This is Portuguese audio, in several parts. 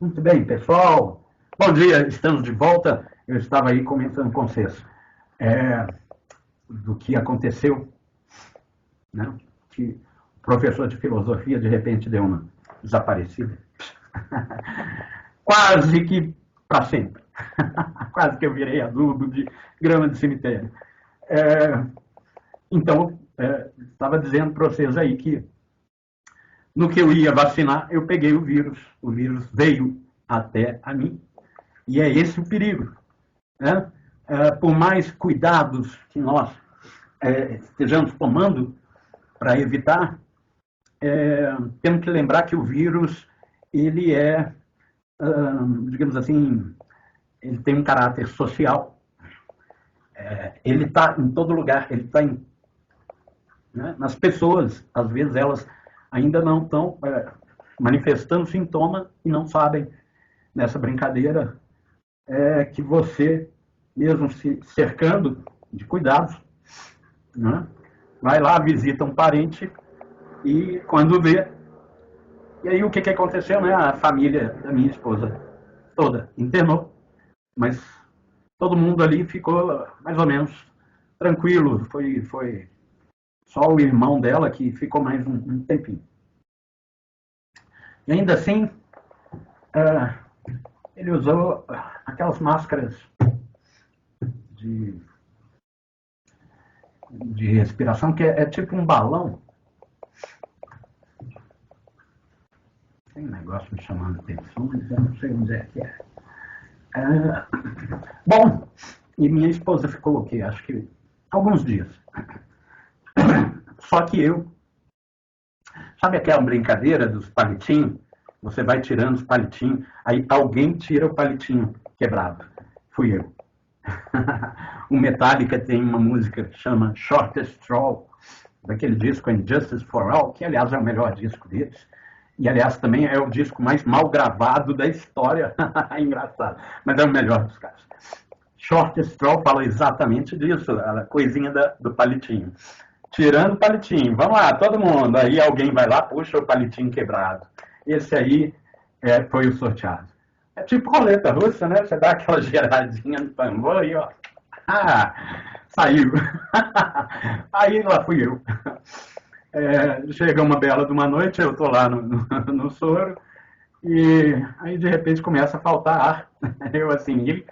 Muito bem, pessoal. Bom dia, estamos de volta. Eu estava aí comentando com vocês do que aconteceu, né? Que o professor de filosofia de repente deu uma desaparecida. Quase que para sempre. Quase que eu virei adubo de grama de cemitério. Então, estava dizendo para vocês aí que no que eu ia vacinar, eu peguei o vírus. O vírus veio até a mim. E é esse o perigo, né? Por mais cuidados que nós estejamos tomando para evitar, temos que lembrar que o vírus, ele digamos assim, ele tem um caráter social. Ele está em todo lugar, ele está né, nas pessoas. Às vezes elas ainda não estão manifestando sintoma e não sabem. Nessa brincadeira, que você, mesmo se cercando de cuidados, né, vai lá, visita um parente e quando vê... E aí o que aconteceu, né? A família da minha esposa toda internou, mas todo mundo ali ficou mais ou menos tranquilo. Foi só o irmão dela que ficou mais um tempinho. E ainda assim, ele usou aquelas máscaras de respiração, que é tipo um balão. Tem um negócio me chamando a atenção, mas eu não sei onde é que é. Bom, e minha esposa ficou o quê? Acho que alguns dias. Só que eu... Sabe aquela brincadeira dos palitinhos? Você vai tirando os palitinhos, aí alguém tira o palitinho quebrado. Fui eu. O Metallica tem uma música que chama Shortest Straw, daquele disco Injustice for All, que aliás é o melhor disco deles. E aliás também é o disco mais mal gravado da história. Engraçado, mas é o melhor dos casos. Shortest Straw fala exatamente disso, a coisinha do palitinho. Tirando o palitinho, vamos lá, todo mundo. Aí alguém vai lá, puxa o palitinho quebrado. Esse aí foi o sorteado. É tipo roleta russa, né? Você dá aquela geradinha no tambor e ó. Saiu. Aí lá fui eu. Chega uma bela de uma noite, eu tô lá no soro, e aí de repente começa a faltar ar. Eu assim,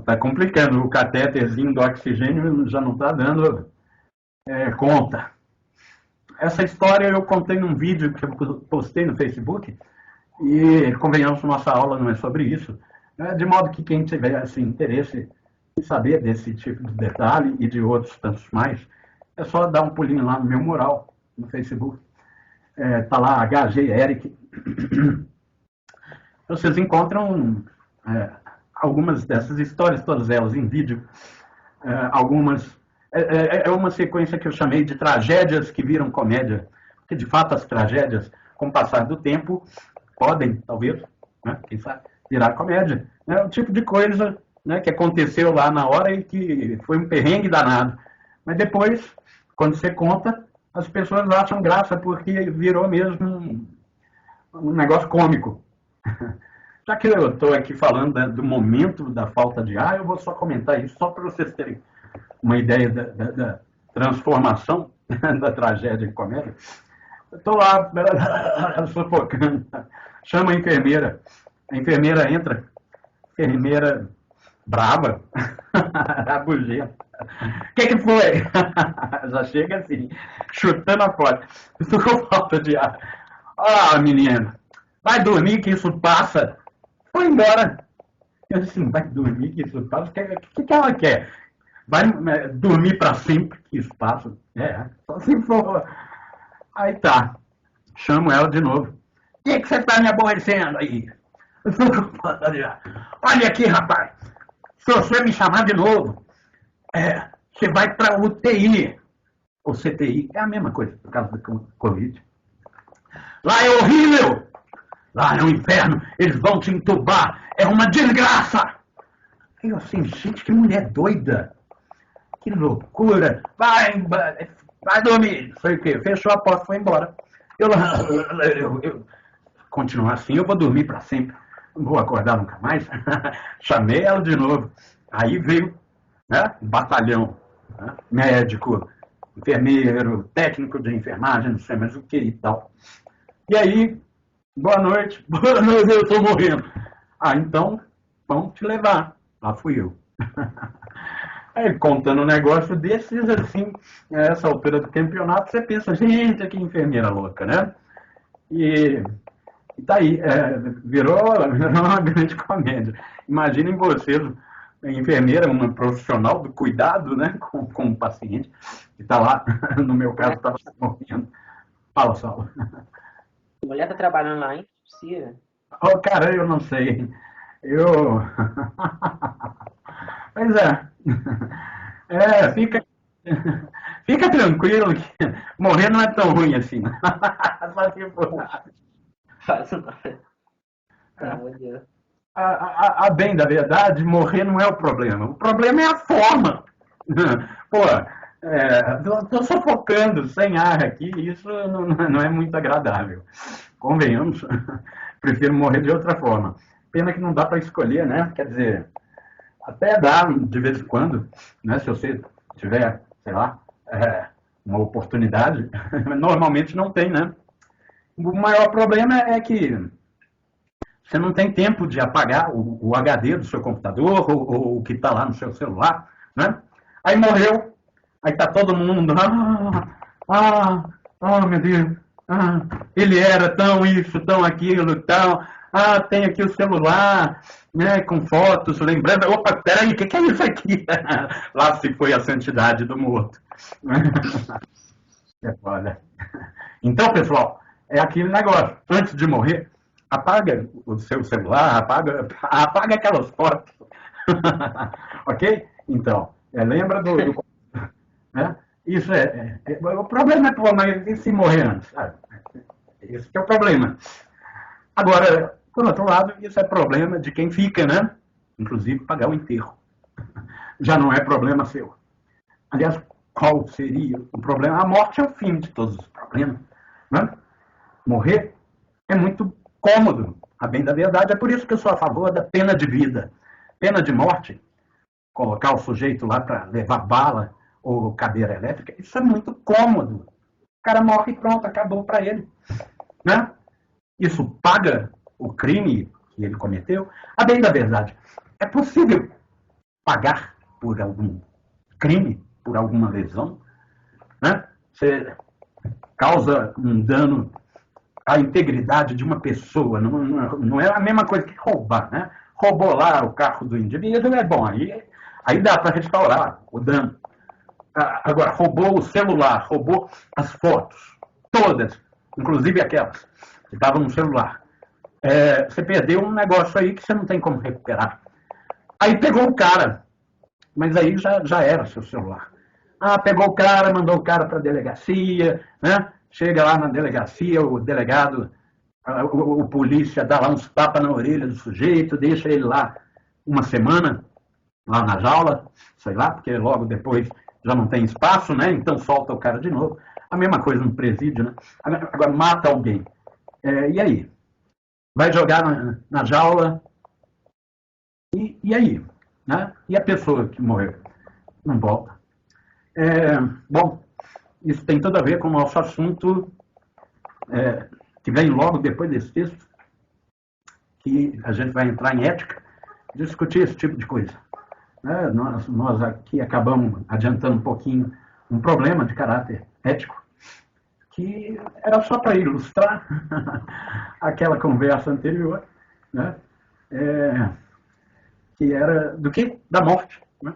tá complicando, o catéterzinho do oxigênio já não tá dando conta. Essa história eu contei num vídeo que eu postei no Facebook, e convenhamos que nossa aula não é sobre isso, né? De modo que quem tiver assim, interesse em saber desse tipo de detalhe e de outros tantos mais, é só dar um pulinho lá no meu mural, no Facebook. Tá lá, HG Eric. Vocês encontram algumas dessas histórias, todas elas em vídeo. Algumas... É uma sequência que eu chamei de tragédias que viram comédia. Porque, de fato, as tragédias, com o passar do tempo, podem, talvez, né, quem sabe, virar comédia. É o tipo de coisa, né, que aconteceu lá na hora e que foi um perrengue danado. Mas depois, quando você conta, as pessoas acham graça porque virou mesmo um negócio cômico. Já que eu estou aqui falando do momento da falta de ar, eu vou só comentar isso, só para vocês terem uma ideia da transformação da tragédia em comédia. Estou lá sufocando. Chama a enfermeira entra, enfermeira brava, rabugenta. O que foi? Já chega assim, chutando a porta. Estou com falta de ar. Menina, vai dormir que isso passa. Foi embora. Eu disse, vai dormir que isso passa? O que ela quer? Vai dormir para sempre que isso passa? Só se for. Aí tá. Chamo ela de novo. O que você está me aborrecendo aí? Olha aqui, rapaz. Se você me chamar de novo, você vai para UTI. Ou CTI. É a mesma coisa, por causa do Covid. Lá é horrível. Lá é um inferno. Eles vão te entubar. É uma desgraça. Eu assim, gente, que mulher doida. Que loucura. Vai dormir. Sei o quê. Fechou a porta e foi embora. Eu continuar assim, eu vou dormir para sempre, não vou acordar nunca mais. Chamei ela de novo. Aí veio, né, um batalhão, né, médico, enfermeiro, técnico de enfermagem, não sei mais o que e tal. E aí, boa noite, eu estou morrendo. Ah, então, vamos te levar. Lá fui eu. Aí, contando um negócio desses, assim, a essa altura do campeonato, você pensa, gente, que enfermeira louca, né? E tá aí, virou uma grande comédia. Imaginem vocês, enfermeira, uma profissional do cuidado, né, com o paciente, que está lá, no meu caso, estava morrendo. Fala, Saulo. A mulher tá trabalhando lá, hein? Possível. Oh, cara, eu não sei. Eu. Pois é. Fica tranquilo que morrer não é tão ruim assim. Só se for. Faz não. Pelo amor de Deus. A bem da verdade, morrer não é o problema. O problema é a forma. Pô, tô sufocando sem ar aqui, isso não é muito agradável. Convenhamos, prefiro morrer de outra forma. Pena que não dá para escolher, né? Quer dizer, até dá de vez em quando, né? Se você tiver, sei lá, uma oportunidade, normalmente não tem, né? O maior problema é que você não tem tempo de apagar o HD do seu computador ou o que está lá no seu celular, né? Aí morreu, aí está todo mundo, meu Deus, ele era tão isso, tão aquilo, tal, tem aqui o celular, né, com fotos, lembrando, opa, peraí, o que é isso aqui? Lá se foi a santidade do morto. É foda. Então, pessoal, é aquele negócio, antes de morrer, apaga o seu celular, apaga aquelas fotos. Ok? Então, lembra do né? Isso o problema é, pô, mas e se morrer antes? Esse que é o problema. Agora, por outro lado, isso é problema de quem fica, né? Inclusive pagar o enterro. Já não é problema seu. Aliás, qual seria o problema? A morte é o fim de todos os problemas. Né? Morrer é muito cômodo, a bem da verdade. É por isso que eu sou a favor da pena de vida. Pena de morte, colocar o sujeito lá para levar bala ou cadeira elétrica, isso é muito cômodo. O cara morre e pronto, acabou para ele. Né? Isso paga o crime que ele cometeu. A bem da verdade, é possível pagar por algum crime, por alguma lesão? Né? Você causa um dano à integridade de uma pessoa, não é a mesma coisa que roubar, né? Roubou lá o carro do indivíduo, é bom, aí dá para restaurar o dano. Agora, roubou o celular, roubou as fotos, todas, inclusive aquelas que estavam no celular. Você perdeu um negócio aí que você não tem como recuperar. Aí pegou o cara, mas aí já era seu celular. Pegou o cara, mandou o cara para a delegacia, né? Chega lá na delegacia, o delegado, o polícia dá lá uns tapas na orelha do sujeito, deixa ele lá uma semana, lá na jaula, sei lá, porque logo depois já não tem espaço, né? Então solta o cara de novo. A mesma coisa no presídio, né? Agora mata alguém. E aí? Vai jogar na jaula? E aí? Né? E a pessoa que morreu? Não volta. Bom, isso tem tudo a ver com o nosso assunto, que vem logo depois desse texto, que a gente vai entrar em ética, discutir esse tipo de coisa. Nós aqui acabamos adiantando um pouquinho um problema de caráter ético, que era só para ilustrar aquela conversa anterior, né? Que era do que? Da morte. Né?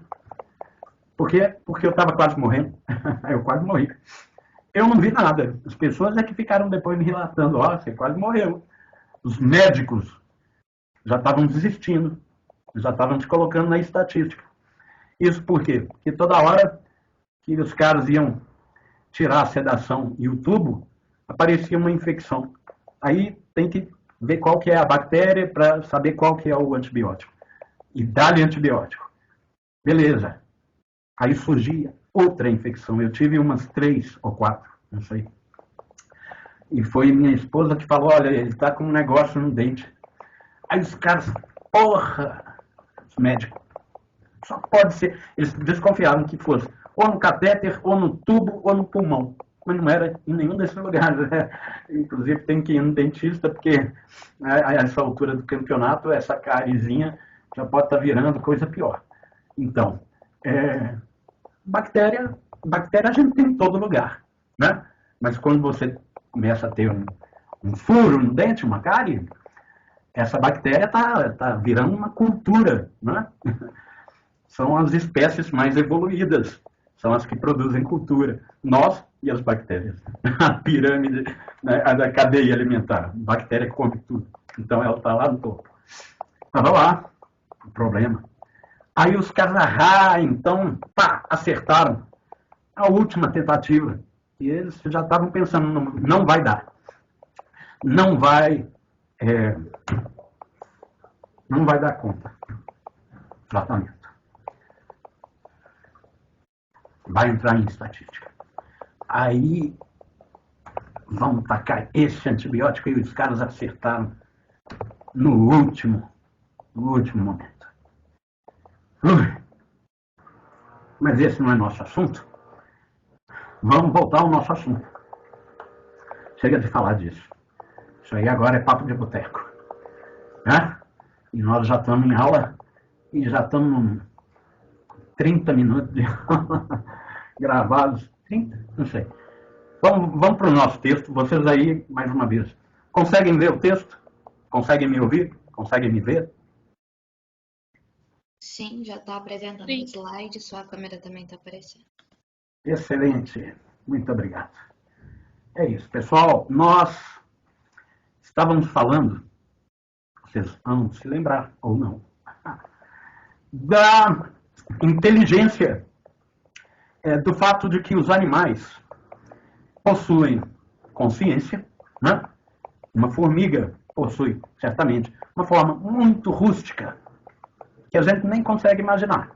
Por quê? Porque eu estava quase morrendo. Eu quase morri. Eu não vi nada. As pessoas é que ficaram depois me relatando, você quase morreu. Os médicos já estavam desistindo, já estavam te colocando na estatística. Isso por quê? Porque toda hora que os caras iam tirar a sedação e o tubo, aparecia uma infecção. Aí tem que ver qual que é a bactéria para saber qual que é o antibiótico. E dá-lhe antibiótico. Beleza. Aí surgia outra infecção. Eu tive umas 3 ou 4, não sei. E foi minha esposa que falou, olha, ele está com um negócio no dente. Aí os caras, porra, os médicos, só pode ser. Eles desconfiavam que fosse ou no catéter, ou no tubo, ou no pulmão. Mas não era em nenhum desses lugares. Né? Inclusive tem que ir no dentista, porque né, a essa altura do campeonato, essa carizinha já pode estar virando coisa pior. Então, bactéria a gente tem em todo lugar. Né? Mas quando você começa a ter um furo no dente, uma cárie, essa bactéria está virando uma cultura. Né? São as espécies mais evoluídas, são as que produzem cultura. Nós e as bactérias. A pirâmide, né, da cadeia alimentar. A bactéria come tudo. Então ela está lá no topo. Estava lá o problema. Aí os caras, então, pá, acertaram a última tentativa. E eles já estavam pensando, não vai dar. Não vai dar conta. Tratamento. Vai entrar em estatística. Aí vamos tacar esse antibiótico e os caras acertaram no último momento. Mas esse não é nosso assunto. Vamos voltar ao nosso assunto. Chega de falar disso. Isso aí agora é papo de boteco. Né? E nós já estamos em aula e já estamos 30 minutos de gravados. 30? Não sei. Vamos para o nosso texto. Vocês aí, mais uma vez, conseguem ver o texto? Conseguem me ouvir? Conseguem me ver? Sim, já está apresentando o slide, sua câmera também está aparecendo. Excelente. Muito obrigado. É isso, pessoal. Nós estávamos falando, vocês vão se lembrar ou não, da inteligência, do fato de que os animais possuem consciência, né? Uma formiga possui, certamente, uma forma muito rústica, que a gente nem consegue imaginar,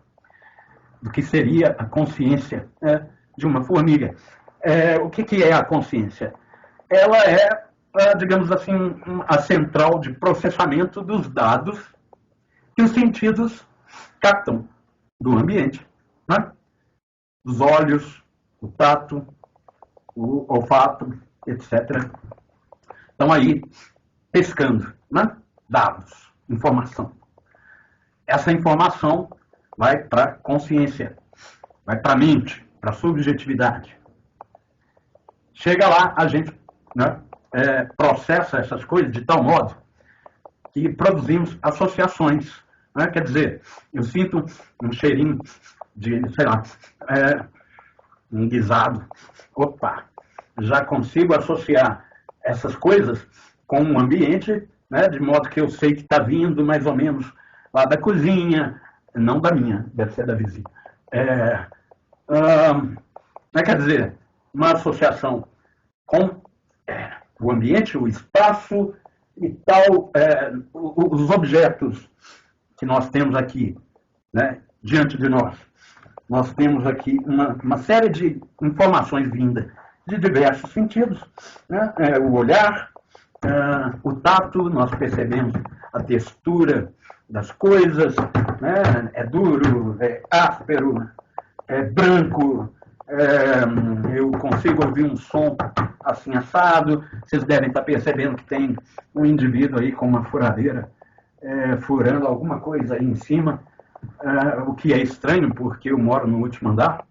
do que seria a consciência de uma formiga. O que é a consciência? Ela é, digamos assim, a central de processamento dos dados que os sentidos captam do ambiente, né? Os olhos, o tato, o olfato, etc. Estão aí pescando, né? Dados, informação. Essa informação vai para a consciência, vai para a mente, para a subjetividade. Chega lá, a gente, né, processa essas coisas de tal modo que produzimos associações. Né? Quer dizer, eu sinto um cheirinho de, sei lá, um guisado. Opa, já consigo associar essas coisas com o ambiente, né, de modo que eu sei que está vindo mais ou menos lá da cozinha, não da minha, deve ser da vizinha. Quer dizer, uma associação com o ambiente, o espaço e tal, os objetos que nós temos aqui, né, diante de nós. Nós temos aqui uma série de informações vindas de diversos sentidos, né? O olhar, o tato, nós percebemos a textura das coisas, né? É duro, é áspero, é branco, eu consigo ouvir um som assim assado. Vocês devem estar percebendo que tem um indivíduo aí com uma furadeira furando alguma coisa aí em cima, o que é estranho porque eu moro no último andar.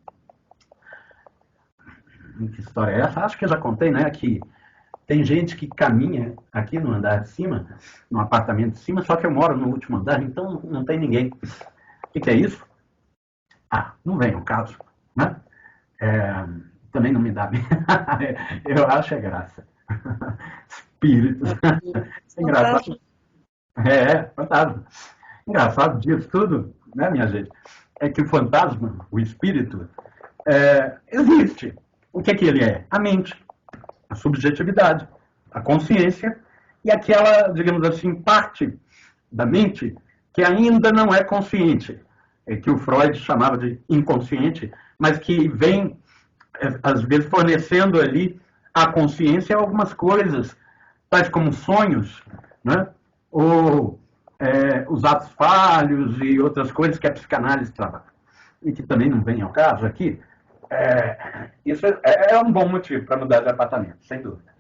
Que história é essa? Acho que eu já contei, né, que tem gente que caminha aqui no andar de cima, no apartamento de cima, só que eu moro no último andar, então não tem ninguém. O que é isso? Não vem ao caso, né? Também não me dá bem. Eu acho graça. Espíritos. Engraçado. Fantasma. Engraçado disso tudo, né, minha gente? É que o fantasma, o espírito, existe. O que ele é? A mente, a subjetividade, a consciência e aquela, digamos assim, parte da mente que ainda não é consciente, que o Freud chamava de inconsciente, mas que vem, às vezes, fornecendo ali a consciência algumas coisas, tais como sonhos, né? Ou os atos falhos e outras coisas que a psicanálise trabalha. E que também não vem ao caso aqui. Isso é um bom motivo para mudar de apartamento, sem dúvida.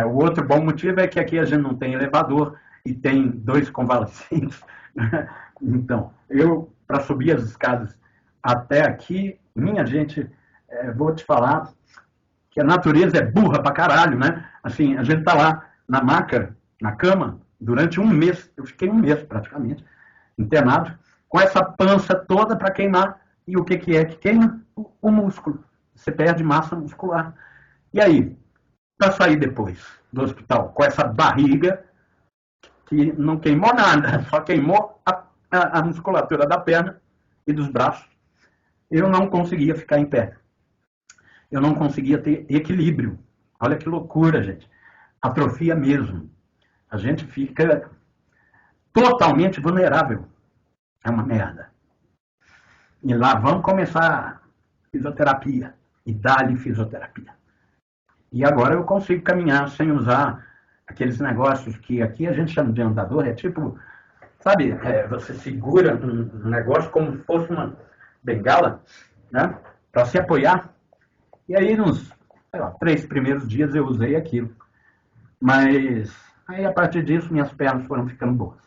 O outro bom motivo é que aqui a gente não tem elevador e tem 2 convalescentes. Então, para subir as escadas até aqui, minha gente, vou te falar que a natureza é burra pra caralho, né? Assim, a gente tá lá na maca, na cama, durante um mês, eu fiquei um mês praticamente, internado, com essa pança toda para queimar. E o que é que queima? O músculo. Você perde massa muscular. E aí, para sair depois do hospital com essa barriga que não queimou nada, só queimou a musculatura da perna e dos braços, eu não conseguia ficar em pé. Eu não conseguia ter equilíbrio. Olha que loucura, gente. Atrofia mesmo. A gente fica totalmente vulnerável. É uma merda. E lá vamos começar a fisioterapia. E dá-lhe fisioterapia. E agora eu consigo caminhar sem usar aqueles negócios que aqui a gente chama de andador. É tipo, sabe, você segura um negócio como se fosse uma bengala, né? Para se apoiar. E aí nos 3 primeiros dias eu usei aquilo. Mas aí a partir disso minhas pernas foram ficando boas.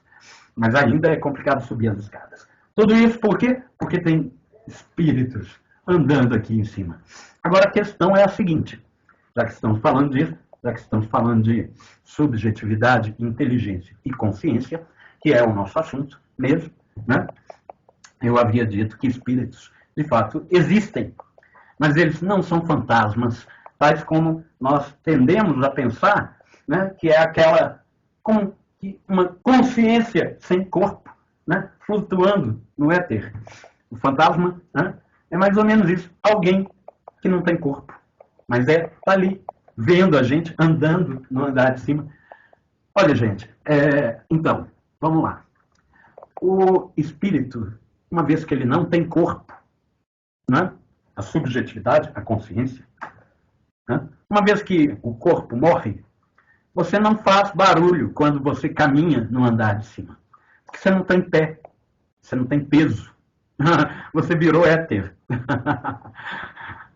Mas ainda é complicado subir as escadas. Tudo isso por quê? Porque tem espíritos andando aqui em cima. Agora a questão é a seguinte, já que estamos falando disso, já que estamos falando de subjetividade, inteligência e consciência, que é o nosso assunto mesmo, né? Eu havia dito que espíritos, de fato, existem, mas eles não são fantasmas, tais como nós tendemos a pensar, né? Que é uma consciência sem corpo, né? Flutuando no éter. O fantasma, né? É mais ou menos isso. Alguém que não tem corpo, mas tá ali, vendo a gente, andando no andar de cima. Olha, gente, então, vamos lá. O espírito, uma vez que ele não tem corpo, né? A subjetividade, a consciência, né? Uma vez que o corpo morre, você não faz barulho quando você caminha no andar de cima. Porque você não tem pé, você não tem peso. Você virou éter.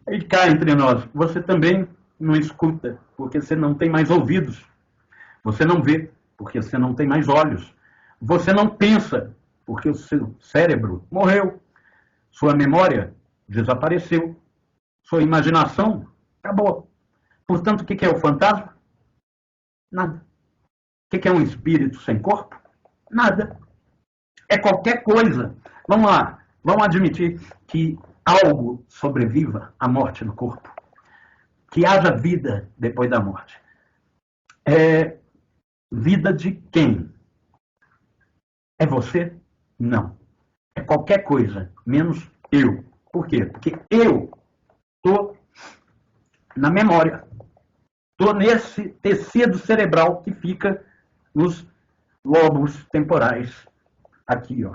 E cá entre nós, você também não escuta, porque você não tem mais ouvidos. Você não vê, porque você não tem mais olhos. Você não pensa, porque o seu cérebro morreu. Sua memória desapareceu. Sua imaginação acabou. Portanto, o que é o fantasma? Nada. O que é um espírito sem corpo? Nada. É qualquer coisa. Vamos lá. Vamos admitir que algo sobreviva à morte no corpo. Que haja vida depois da morte. Vida de quem? É você? Não. É qualquer coisa, menos eu. Por quê? Porque eu estou na memória. Estou nesse tecido cerebral que fica nos lobos temporais. Aqui, ó.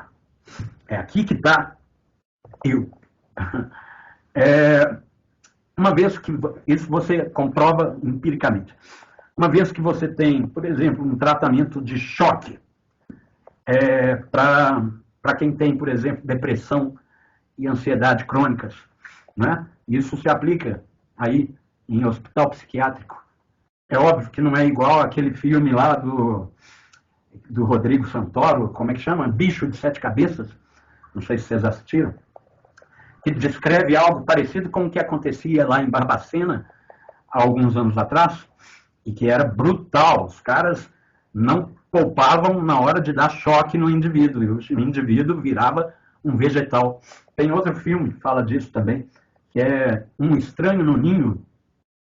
É aqui que está eu. Uma vez que isso você comprova empiricamente. Uma vez que você tem, por exemplo, um tratamento de choque para quem tem, por exemplo, depressão e ansiedade crônicas, né? Isso se aplica aí em hospital psiquiátrico. É óbvio que não é igual aquele filme lá do Rodrigo Santoro, como é que chama? Bicho de Sete Cabeças. Não sei se vocês assistiram. Que descreve algo parecido com o que acontecia lá em Barbacena, há alguns anos atrás, e que era brutal. Os caras não poupavam na hora de dar choque no indivíduo, e o indivíduo virava um vegetal. Tem outro filme que fala disso também, que é Um Estranho no Ninho,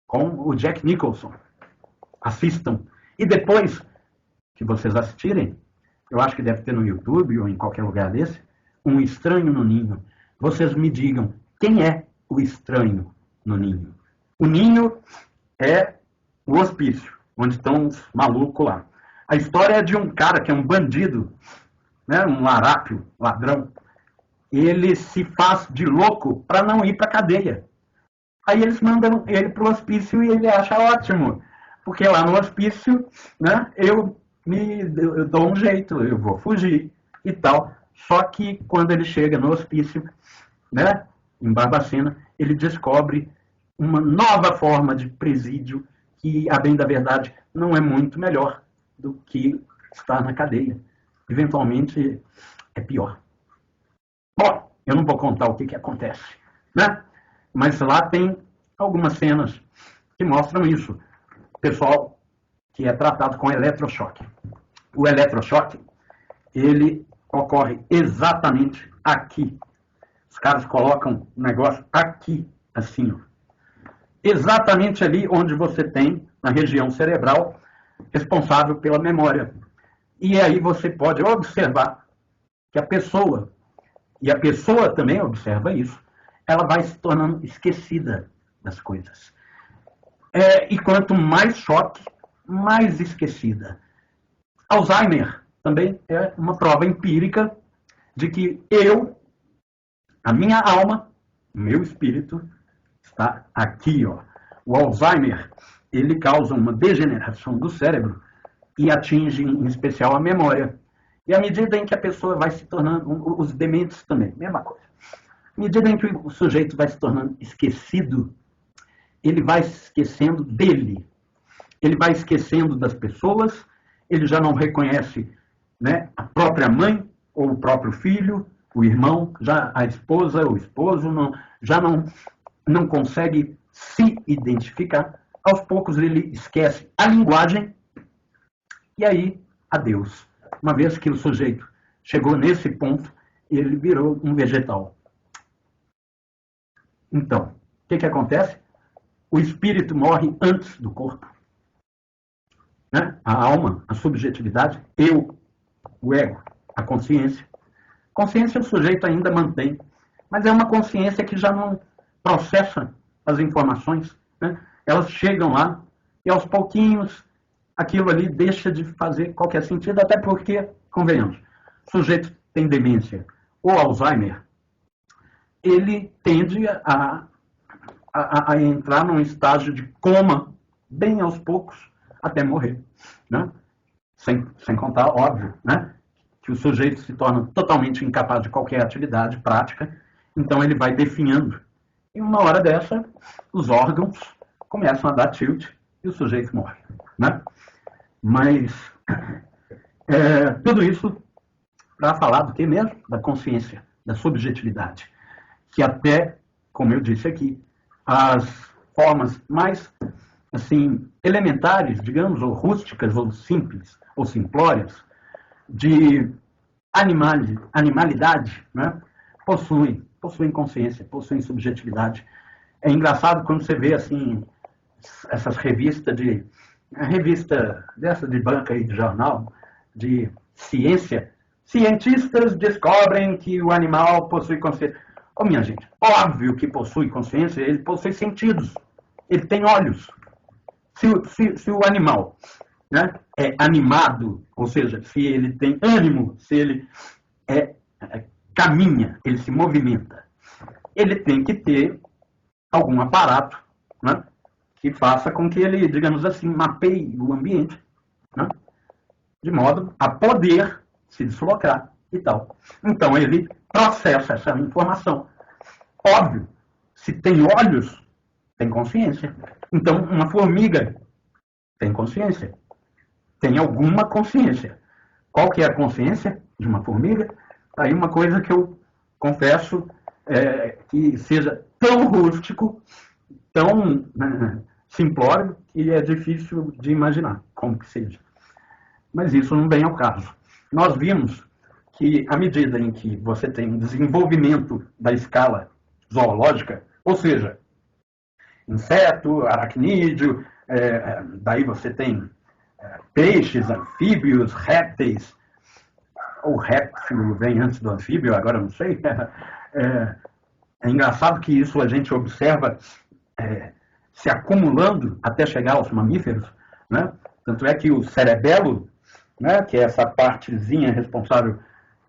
com o Jack Nicholson. Assistam. E depois que vocês assistirem, eu acho que deve ter no YouTube ou em qualquer lugar desse, Um Estranho no Ninho. Vocês me digam, quem é o estranho no ninho? O ninho é o hospício, onde estão os malucos lá. A história é de um cara que é um bandido, né, um larápio, ladrão. Ele se faz de louco para não ir para a cadeia. Aí eles mandam ele para o hospício e ele acha ótimo, porque lá no hospício, né, eu dou um jeito, eu vou fugir e tal. Só que quando ele chega no hospício, né, em Barbacena, ele descobre uma nova forma de presídio que, a bem da verdade, não é muito melhor do que estar na cadeia. Eventualmente, é pior. Bom, eu não vou contar o que acontece, né? Mas lá tem algumas cenas que mostram isso. O pessoal que é tratado com eletrochoque. O eletrochoque, ele ocorre exatamente aqui. Os caras colocam o negócio aqui, assim, ó. Exatamente ali onde você tem, na região cerebral, responsável pela memória. E aí você pode observar que a pessoa, e a pessoa também observa isso, ela vai se tornando esquecida das coisas. E quanto mais choque, mais esquecida. Alzheimer também é uma prova empírica de que a minha alma, o meu espírito, está aqui, ó. O Alzheimer, ele causa uma degeneração do cérebro e atinge, em especial, a memória. E à medida em que a pessoa vai se tornando, os dementes também, mesma coisa. À medida em que o sujeito vai se tornando esquecido, ele vai se esquecendo dele. Ele vai esquecendo das pessoas, ele já não reconhece, né, a própria mãe ou o próprio filho, o irmão, já a esposa, o esposo, já não consegue se identificar. Aos poucos ele esquece a linguagem e aí, adeus. Uma vez que o sujeito chegou nesse ponto, ele virou um vegetal. Então, o que acontece? O espírito morre antes do corpo. Né? A alma, a subjetividade, o ego, a consciência. Consciência o sujeito ainda mantém, mas é uma consciência que já não processa as informações. Né? Elas chegam lá e aos pouquinhos aquilo ali deixa de fazer qualquer sentido, até porque, convenhamos, o sujeito tem demência ou Alzheimer, ele tende a entrar num estágio de coma bem aos poucos até morrer. Né? Sem contar, óbvio, né? Que o sujeito se torna totalmente incapaz de qualquer atividade prática, então ele vai definhando. E uma hora dessa, os órgãos começam a dar tilt e o sujeito morre. Né? Mas tudo isso para falar do que mesmo? Da consciência, da subjetividade. Que até, como eu disse aqui, as formas mais assim, elementares, digamos, ou rústicas, ou simples, ou simplórias, de animalidade, né? possuem consciência, possuem subjetividade. É engraçado quando você vê assim, essas revistas revista dessa de banca e de jornal, de ciência, cientistas descobrem que o animal possui consciência. Oh, minha gente, óbvio que possui consciência, ele possui sentidos, ele tem olhos. Se o animal, né, é animado, ou seja, se ele tem ânimo, se ele caminha, ele se movimenta, ele tem que ter algum aparato, né, que faça com que ele, digamos assim, mapeie o ambiente, né, de modo a poder se deslocar e tal. Então ele processa essa informação. Óbvio, se tem olhos, tem consciência. Então uma formiga tem consciência. Tem alguma consciência. Qual que é a consciência de uma formiga? Aí uma coisa que eu confesso que seja tão rústico, tão simplório, que é difícil de imaginar como que seja. Mas isso não vem ao caso. Nós vimos que, à medida em que você tem um desenvolvimento da escala zoológica, ou seja, inseto, aracnídeo, daí você tem peixes, anfíbios, répteis, ou réptil vem antes do anfíbio, agora não sei. É engraçado que isso a gente observa se acumulando até chegar aos mamíferos, né? Tanto é que o cerebelo, né, que é essa partezinha responsável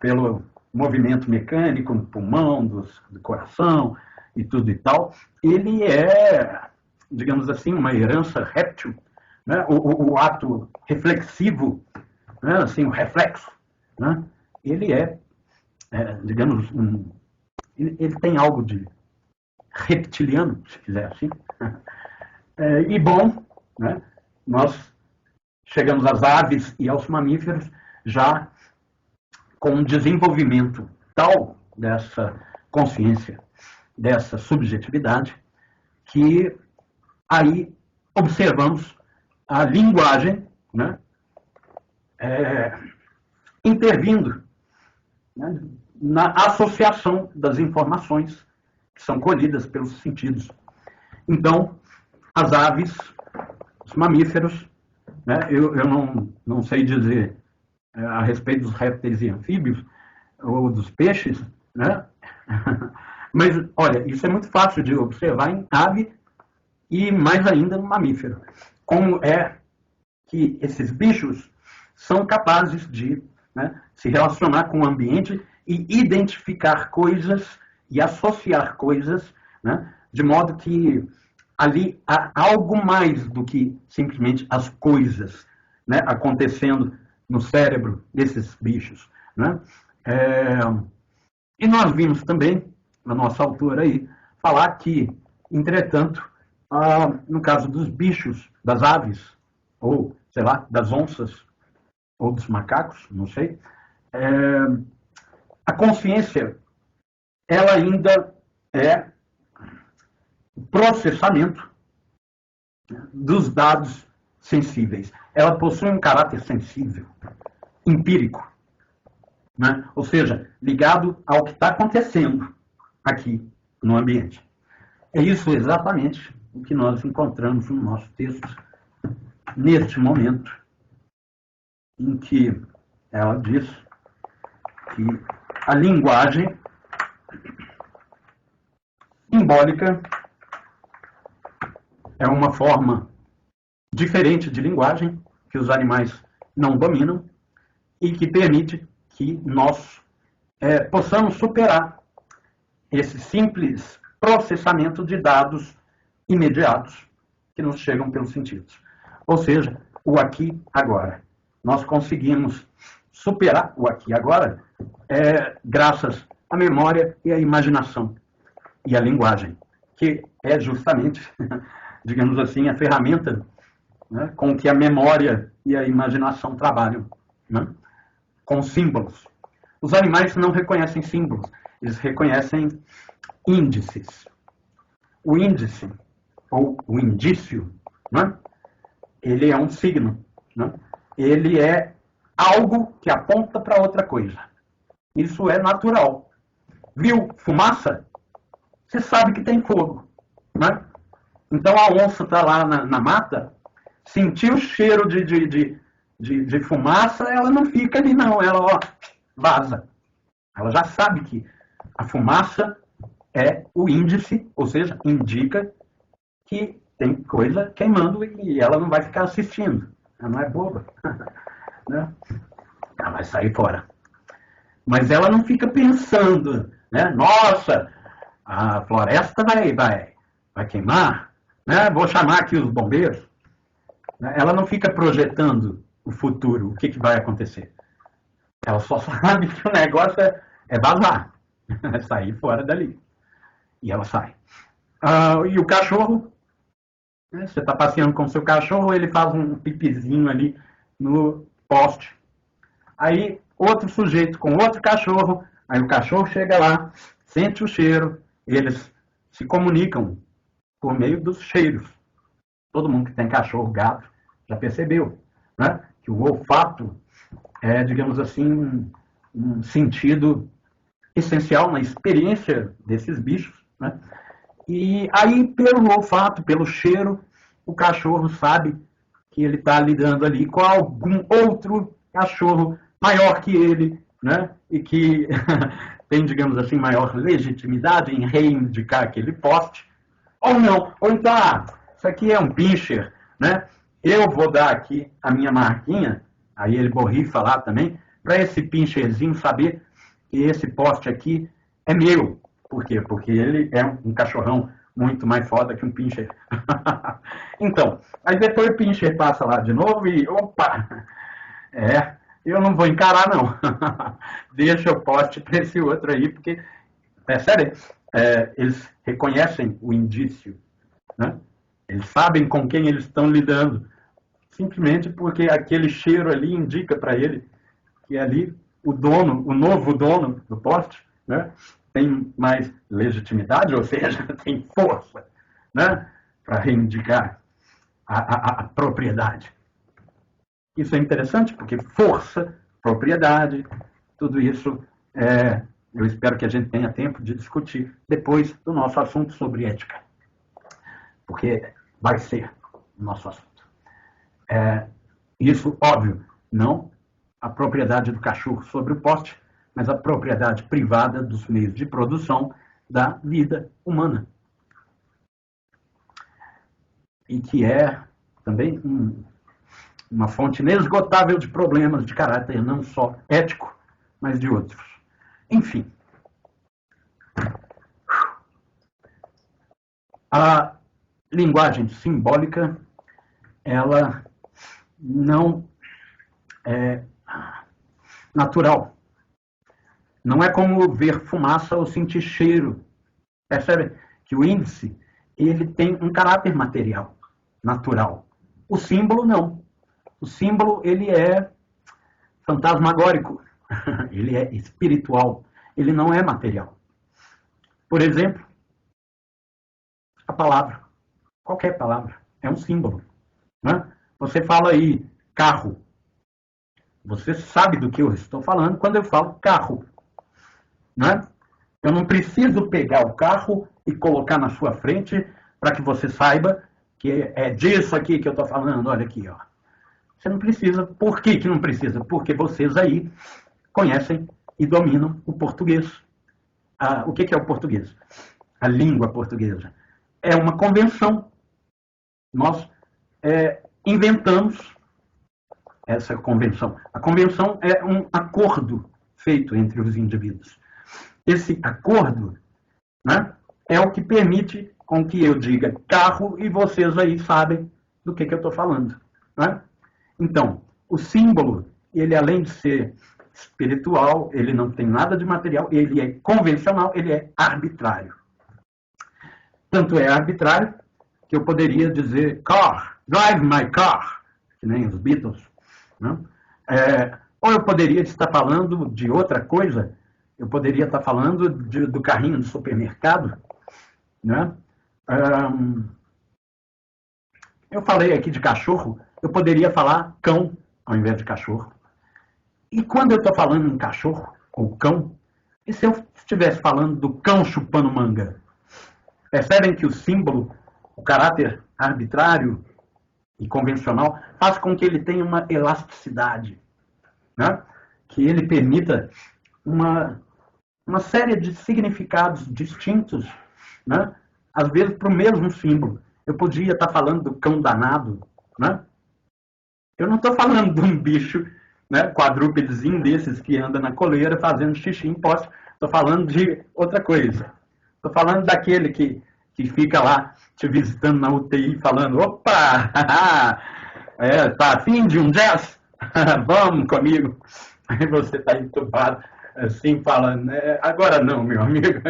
pelo movimento mecânico no pulmão, do coração e tudo e tal, ele é, digamos assim, uma herança réptil, né? O ato reflexivo, né? Assim, o reflexo, né? Ele digamos, ele tem algo de reptiliano, se quiser assim. E bom, né? Nós chegamos às aves e aos mamíferos já com um desenvolvimento tal dessa consciência, dessa subjetividade, que aí observamos a linguagem, né, intervindo, né, na associação das informações que são colhidas pelos sentidos. Então, as aves, os mamíferos, né, eu não sei dizer a respeito dos répteis e anfíbios, ou dos peixes, né? Mas, olha, isso é muito fácil de observar em ave e mais ainda no mamífero. Como é que esses bichos são capazes de, né, se relacionar com o ambiente e identificar coisas e associar coisas, né, de modo que ali há algo mais do que simplesmente as coisas, né, acontecendo no cérebro desses bichos, né? E nós vimos também, na nossa autora aí, falar que, entretanto, no caso dos bichos, das aves, ou, sei lá, das onças, ou dos macacos, não sei, a consciência, ela ainda é o processamento dos dados sensíveis. Ela possui um caráter sensível, empírico, né? Ou seja, ligado ao que está acontecendo aqui no ambiente. É isso exatamente o que nós encontramos no nosso texto, neste momento em que ela diz que a linguagem simbólica é uma forma diferente de linguagem que os animais não dominam e que permite que nós possamos superar esse simples processamento de dados imediatos que nos chegam pelos sentidos. Ou seja, o aqui agora. Nós conseguimos superar o aqui agora graças à memória e à imaginação e à linguagem, que é justamente, digamos assim, a ferramenta, né, com que a memória e a imaginação trabalham, né, com símbolos. Os animais não reconhecem símbolos, eles reconhecem índices. O índice, ou o indício, né, ele é um signo, né, ele é algo que aponta para outra coisa. Isso é natural. Viu fumaça? Você sabe que tem fogo, né? Então a onça está lá na mata, sentiu o cheiro de fumaça, ela não fica ali não, ela vaza. Ela já sabe que a fumaça é o índice, ou seja, indica que tem coisa queimando e ela não vai ficar assistindo. Ela não é boba. Né? Ela vai sair fora. Mas ela não fica pensando, né? Nossa, a floresta vai queimar, né? Vou chamar aqui os bombeiros. Ela não fica projetando o futuro, o que vai acontecer. Ela só sabe que o negócio é vazar, é sair fora dali. E ela sai. E o cachorro, né? Você está passeando com o seu cachorro, ele faz um pipizinho ali no poste. Aí outro sujeito com outro cachorro, aí o cachorro chega lá, sente o cheiro, eles se comunicam por meio dos cheiros. Todo mundo que tem cachorro, gato, já percebeu, né, que o olfato é, digamos assim, um sentido essencial na experiência desses bichos, né? E aí, pelo olfato, pelo cheiro, o cachorro sabe que ele está lidando ali com algum outro cachorro maior que ele, né? E que tem, digamos assim, maior legitimidade em reivindicar aquele poste, ou não. Ou então, isso aqui é um pincher, né? Eu vou dar aqui a minha marquinha, aí ele borrifa lá também, para esse pincherzinho saber que esse poste aqui é meu, Por quê? Porque ele é um cachorrão muito mais foda que um pincher. Então, aí depois o pincher passa lá de novo e, opa, eu não vou encarar não. Deixa o poste para esse outro aí, porque, percebe? Eles reconhecem o indício, né? Eles sabem com quem eles estão lidando, simplesmente porque aquele cheiro ali indica para ele que ali o dono, o novo dono do poste, né, tem mais legitimidade, ou seja, tem força, né, para reivindicar a propriedade. Isso é interessante porque força, propriedade, tudo isso eu espero que a gente tenha tempo de discutir depois do nosso assunto sobre ética, porque vai ser o nosso assunto. Isso, óbvio, não a propriedade do cachorro sobre o poste, mas a propriedade privada dos meios de produção da vida humana. E que é também uma fonte inesgotável de problemas de caráter não só ético, mas de outros. Enfim. A linguagem simbólica, ela não é natural. Não é como ver fumaça ou sentir cheiro. Percebe que o índice ele tem um caráter material, natural. O símbolo não. O símbolo ele é fantasmagórico, ele é espiritual, ele não é material. Por exemplo, a palavra, qualquer palavra, é um símbolo, né? Você fala aí carro, você sabe do que eu estou falando quando eu falo carro, né? Eu não preciso pegar o carro e colocar na sua frente para que você saiba que é disso aqui que eu estou falando, olha aqui, ó. Você não precisa. Por que não precisa? Porque vocês aí conhecem e dominam o português. O que é o português? A língua portuguesa. É uma convenção. Nós inventamos essa convenção. A convenção é um acordo feito entre os indivíduos. Esse acordo, né, é o que permite com que eu diga carro e vocês aí sabem do que eu estou falando, né? Então, o símbolo, ele além de ser espiritual, ele não tem nada de material, ele é convencional, ele é arbitrário. Tanto é arbitrário que eu poderia dizer car, drive my car, que nem os Beatles, né? Ou eu poderia estar falando de outra coisa, eu poderia estar falando do carrinho do supermercado, né? Eu falei aqui de cachorro, eu poderia falar cão ao invés de cachorro. E quando eu estou falando em cachorro ou cão, e se eu estivesse falando do cão chupando manga? Percebem que o símbolo, o caráter arbitrário e convencional, faz com que ele tenha uma elasticidade, né? Que ele permita uma série de significados distintos, né? Às vezes para o mesmo símbolo. Eu podia estar falando do cão danado, né? Eu não estou falando de um bicho, né, quadrúpedezinho desses que anda na coleira fazendo xixi em poste. Estou falando de outra coisa. Estou falando daquele que fica lá te visitando na UTI falando, opa, tá afim de um jazz? Vamos comigo. Aí você está entubado, assim, falando, agora não, meu amigo.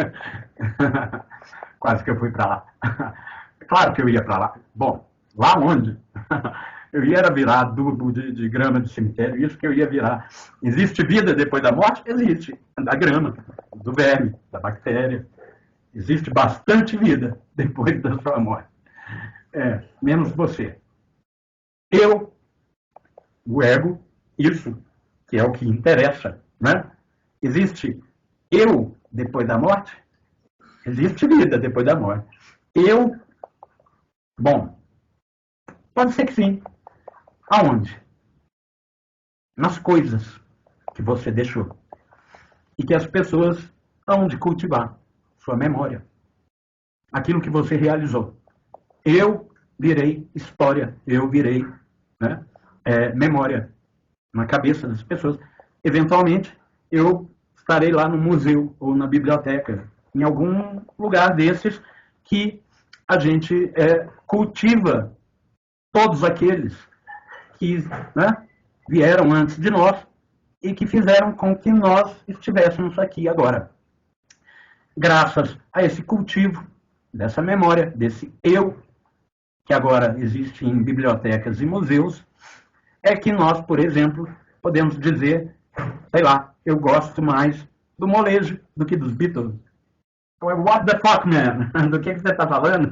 Quase que eu fui para lá. Claro que eu ia para lá. Bom, lá onde? Eu ia virar adubo de grama de cemitério, isso que eu ia virar. Existe vida depois da morte? Existe. Da grama, do verme, da bactéria. Existe bastante vida depois da sua morte. Menos você. Eu, o ego, isso que é o que interessa, né? Existe eu depois da morte? Existe vida depois da morte. Eu, bom, pode ser que sim. Aonde? Nas coisas que você deixou. E que as pessoas hão de cultivar. Sua memória. Aquilo que você realizou. Eu virei história. Eu virei, né, memória na cabeça das pessoas. Eventualmente, eu estarei lá no museu ou na biblioteca em algum lugar desses que a gente cultiva todos aqueles que, né, vieram antes de nós e que fizeram com que nós estivéssemos aqui agora. Graças a esse cultivo, dessa memória, desse eu, que agora existe em bibliotecas e museus, é que nós, por exemplo, podemos dizer, sei lá, eu gosto mais do molejo do que dos Beatles. What the fuck, man? Do que você está falando?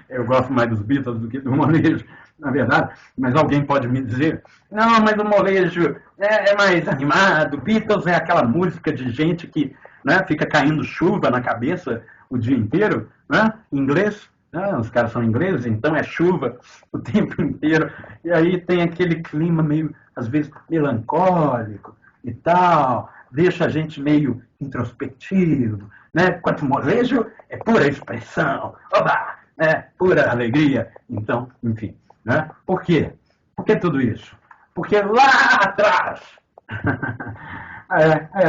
Eu gosto mais dos Beatles do que do molejo, na verdade. Mas alguém pode me dizer, não, mas o molejo é mais animado. Beatles é aquela música de gente que, né, fica caindo chuva na cabeça o dia inteiro, né, em inglês. Os caras são ingleses, então é chuva o tempo inteiro. E aí tem aquele clima meio, às vezes, melancólico e tal. Deixa a gente meio introspectivo, né? Quanto molejo é pura expressão, oba, né? Pura alegria. Então, enfim, né? Por quê? Por que tudo isso? Porque lá atrás,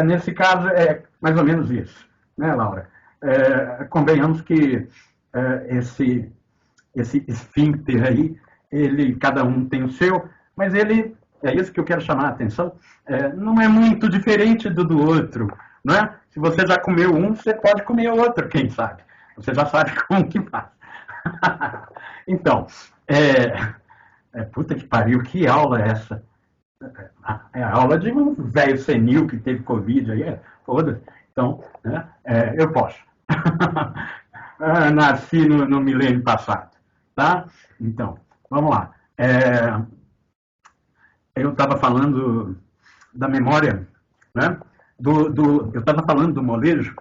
nesse caso é mais ou menos isso, né, Laura? Convenhamos que esse esfíncter aí, cada um tem o seu, mas ele, é isso que eu quero chamar a atenção, não é muito diferente do outro, não é? Se você já comeu um, você pode comer outro, quem sabe? Você já sabe como que faz. Então, puta que pariu, que aula é essa? É a aula de um velho senil que teve Covid aí, foda-se. Então, né, eu posso. Nasci no milênio passado, tá? Então, vamos lá. Eu estava falando da memória, né? Eu estava falando do molejo.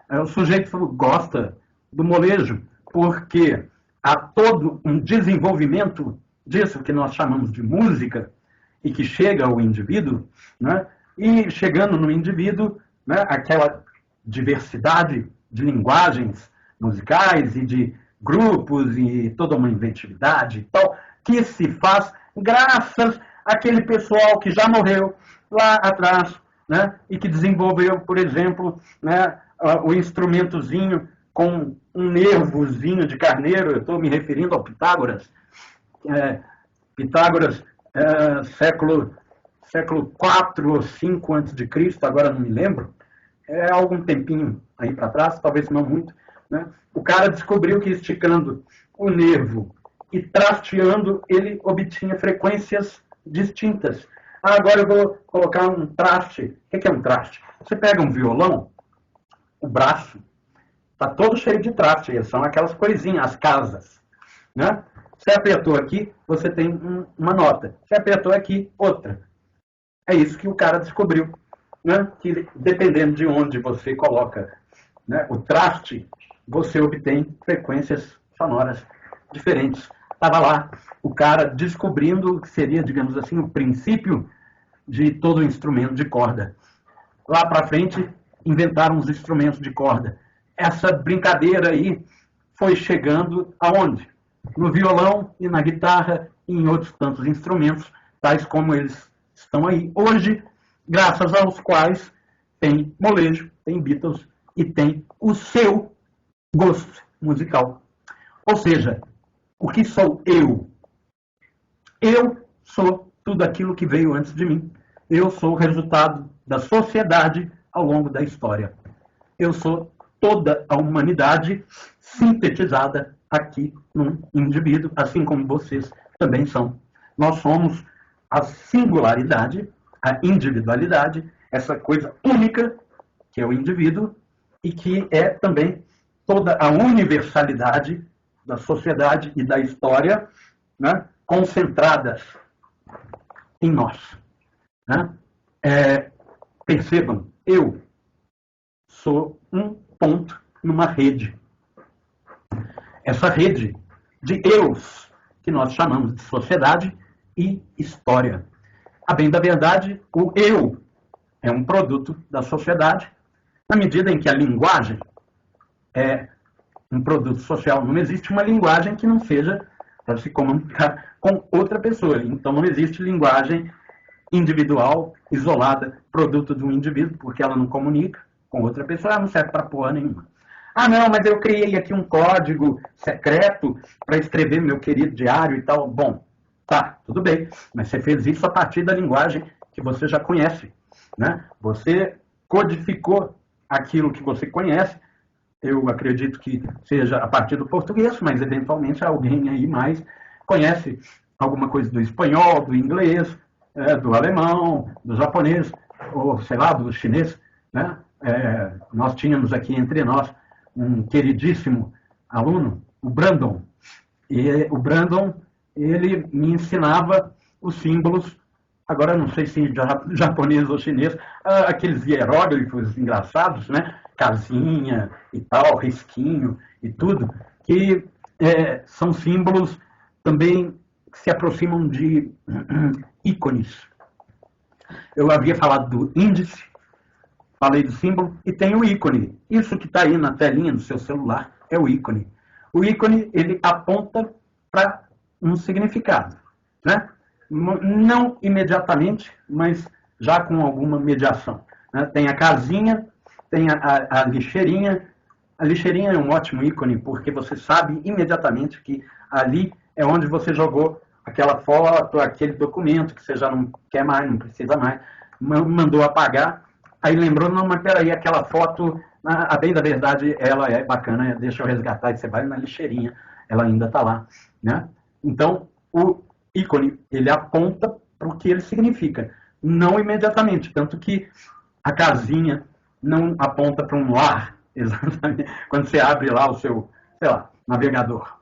O sujeito gosta do molejo porque há todo um desenvolvimento disso que nós chamamos de música e que chega ao indivíduo, né? E chegando no indivíduo, né, aquela diversidade de linguagens musicais e de grupos e toda uma inventividade e tal, que se faz graças àquele pessoal que já morreu lá atrás, né, e que desenvolveu, por exemplo, né, o instrumentozinho com um nervozinho de carneiro. Eu estou me referindo ao Pitágoras. Pitágoras, século 4 ou 5 antes de Cristo, agora não me lembro, algum tempinho aí para trás, talvez não muito, né? O cara descobriu que esticando o nervo e trasteando, ele obtinha frequências distintas. Agora eu vou colocar um traste. O que é um traste? Você pega um violão, o braço está todo cheio de traste, são aquelas coisinhas, as casas, né? Você apertou aqui, você tem uma nota. Você apertou aqui, outra. É isso que o cara descobriu, né? Que dependendo de onde você coloca, né, o traste, você obtém frequências sonoras diferentes. Estava lá o cara descobrindo o que seria, digamos assim, o princípio de todo instrumento de corda. Lá para frente, inventaram os instrumentos de corda. Essa brincadeira aí foi chegando aonde? No violão e na guitarra e em outros tantos instrumentos, tais como eles estão aí hoje, graças aos quais tem molejo, tem Beatles e tem o seu gosto musical. Ou seja, o que sou eu? Eu sou tudo aquilo que veio antes de mim. Eu sou o resultado da sociedade ao longo da história. Eu sou toda a humanidade sintetizada aqui num indivíduo, assim como vocês também são. Nós somos a singularidade, a individualidade, essa coisa única que é o indivíduo e que é também toda a universalidade da sociedade e da história, né, concentradas em nós. Né? Percebam, eu sou um ponto numa rede. Essa rede de eus, que nós chamamos de sociedade e história. A bem da verdade, o eu é um produto da sociedade, na medida em que a linguagem é um produto social. Não existe uma linguagem que não seja para se comunicar com outra pessoa. Então não existe linguagem individual, isolada, produto de um indivíduo, porque ela não comunica com outra pessoa, ela não serve para porra nenhuma. Ah, não, mas eu criei aqui um código secreto para escrever meu querido diário e tal. Bom, tá, tudo bem. Mas você fez isso a partir da linguagem que você já conhece, né? Você codificou aquilo que você conhece. Eu acredito que seja a partir do português, mas eventualmente alguém aí mais conhece alguma coisa do espanhol, do inglês, do alemão, do japonês, ou sei lá, do chinês, né? Nós tínhamos aqui entre nós um queridíssimo aluno, o Brandon. E o Brandon, ele me ensinava os símbolos, agora não sei se japonês ou chinês, aqueles hieróglifos engraçados, né? Casinha e tal, risquinho e tudo, que são símbolos também que se aproximam de ícones. Eu havia falado do índice, falei do símbolo, e tem o ícone. Isso que está aí na telinha do seu celular é o ícone. O ícone, ele aponta para um significado, né? Não imediatamente, mas já com alguma mediação, né? Tem a casinha, tem a lixeirinha. A lixeirinha é um ótimo ícone, porque você sabe imediatamente que ali é onde você jogou aquela foto, aquele documento que você já não quer mais, não precisa mais, mandou apagar. Aí lembrou, não, mas peraí, aquela foto, a bem da verdade, ela é bacana, deixa eu resgatar, e você vai na lixeirinha, ela ainda está lá, né? Então, o ícone, ele aponta para o que ele significa, não imediatamente, tanto que a casinha não aponta para um lar, exatamente, quando você abre lá o seu, sei lá, navegador,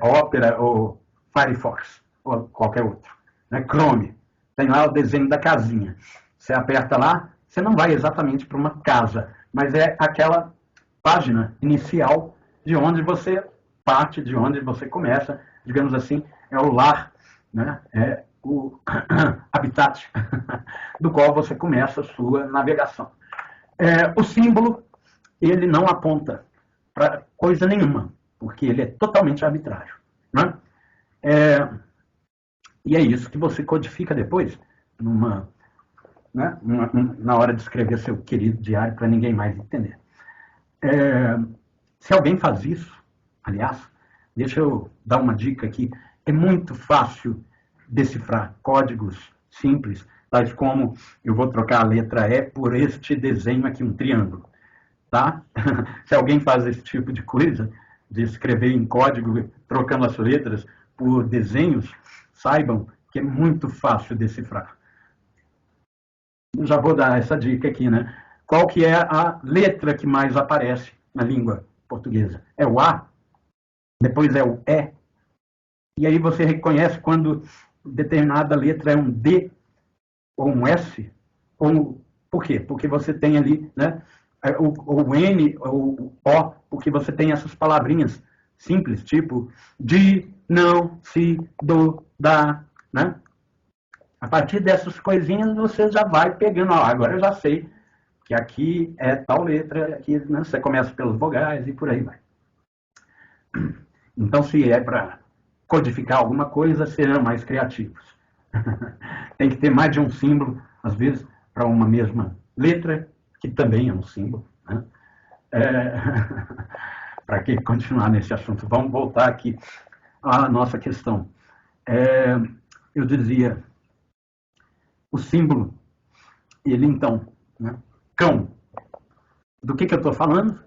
Opera ou Firefox, ou qualquer outro, né? Chrome, tem lá o desenho da casinha, você aperta lá, você não vai exatamente para uma casa, mas é aquela página inicial de onde você parte, de onde você começa, digamos assim, é o lar, né? É o habitat do qual você começa a sua navegação. O símbolo, ele não aponta para coisa nenhuma, porque ele é totalmente arbitrário, né? E é isso que você codifica depois, né, na hora de escrever seu querido diário para ninguém mais entender. Se alguém faz isso, aliás, deixa eu dar uma dica aqui, é muito fácil decifrar códigos simples, tais como eu vou trocar a letra E por este desenho aqui, um triângulo. Tá? Se alguém faz esse tipo de coisa, de escrever em código, trocando as letras por desenhos, saibam que é muito fácil decifrar. Eu já vou dar essa dica aqui, né? Qual que é a letra que mais aparece na língua portuguesa? É o A, depois é o E, e aí você reconhece quando determinada letra é um D ou um S, ou por quê? Porque você tem ali, né, o N ou O, porque você tem essas palavrinhas simples, tipo de, não, se, do, da, né? A partir dessas coisinhas você já vai pegando, ó, agora eu já sei que aqui é tal letra, aqui, né, você começa pelas vogais e por aí vai. Então, se é para codificar alguma coisa, serão mais criativos. Tem que ter mais de um símbolo, às vezes, para uma mesma letra, que também é um símbolo, né? Para que continuar nesse assunto? Vamos voltar aqui à nossa questão. Eu dizia, o símbolo, ele então, né? Cão. Do que eu estou falando?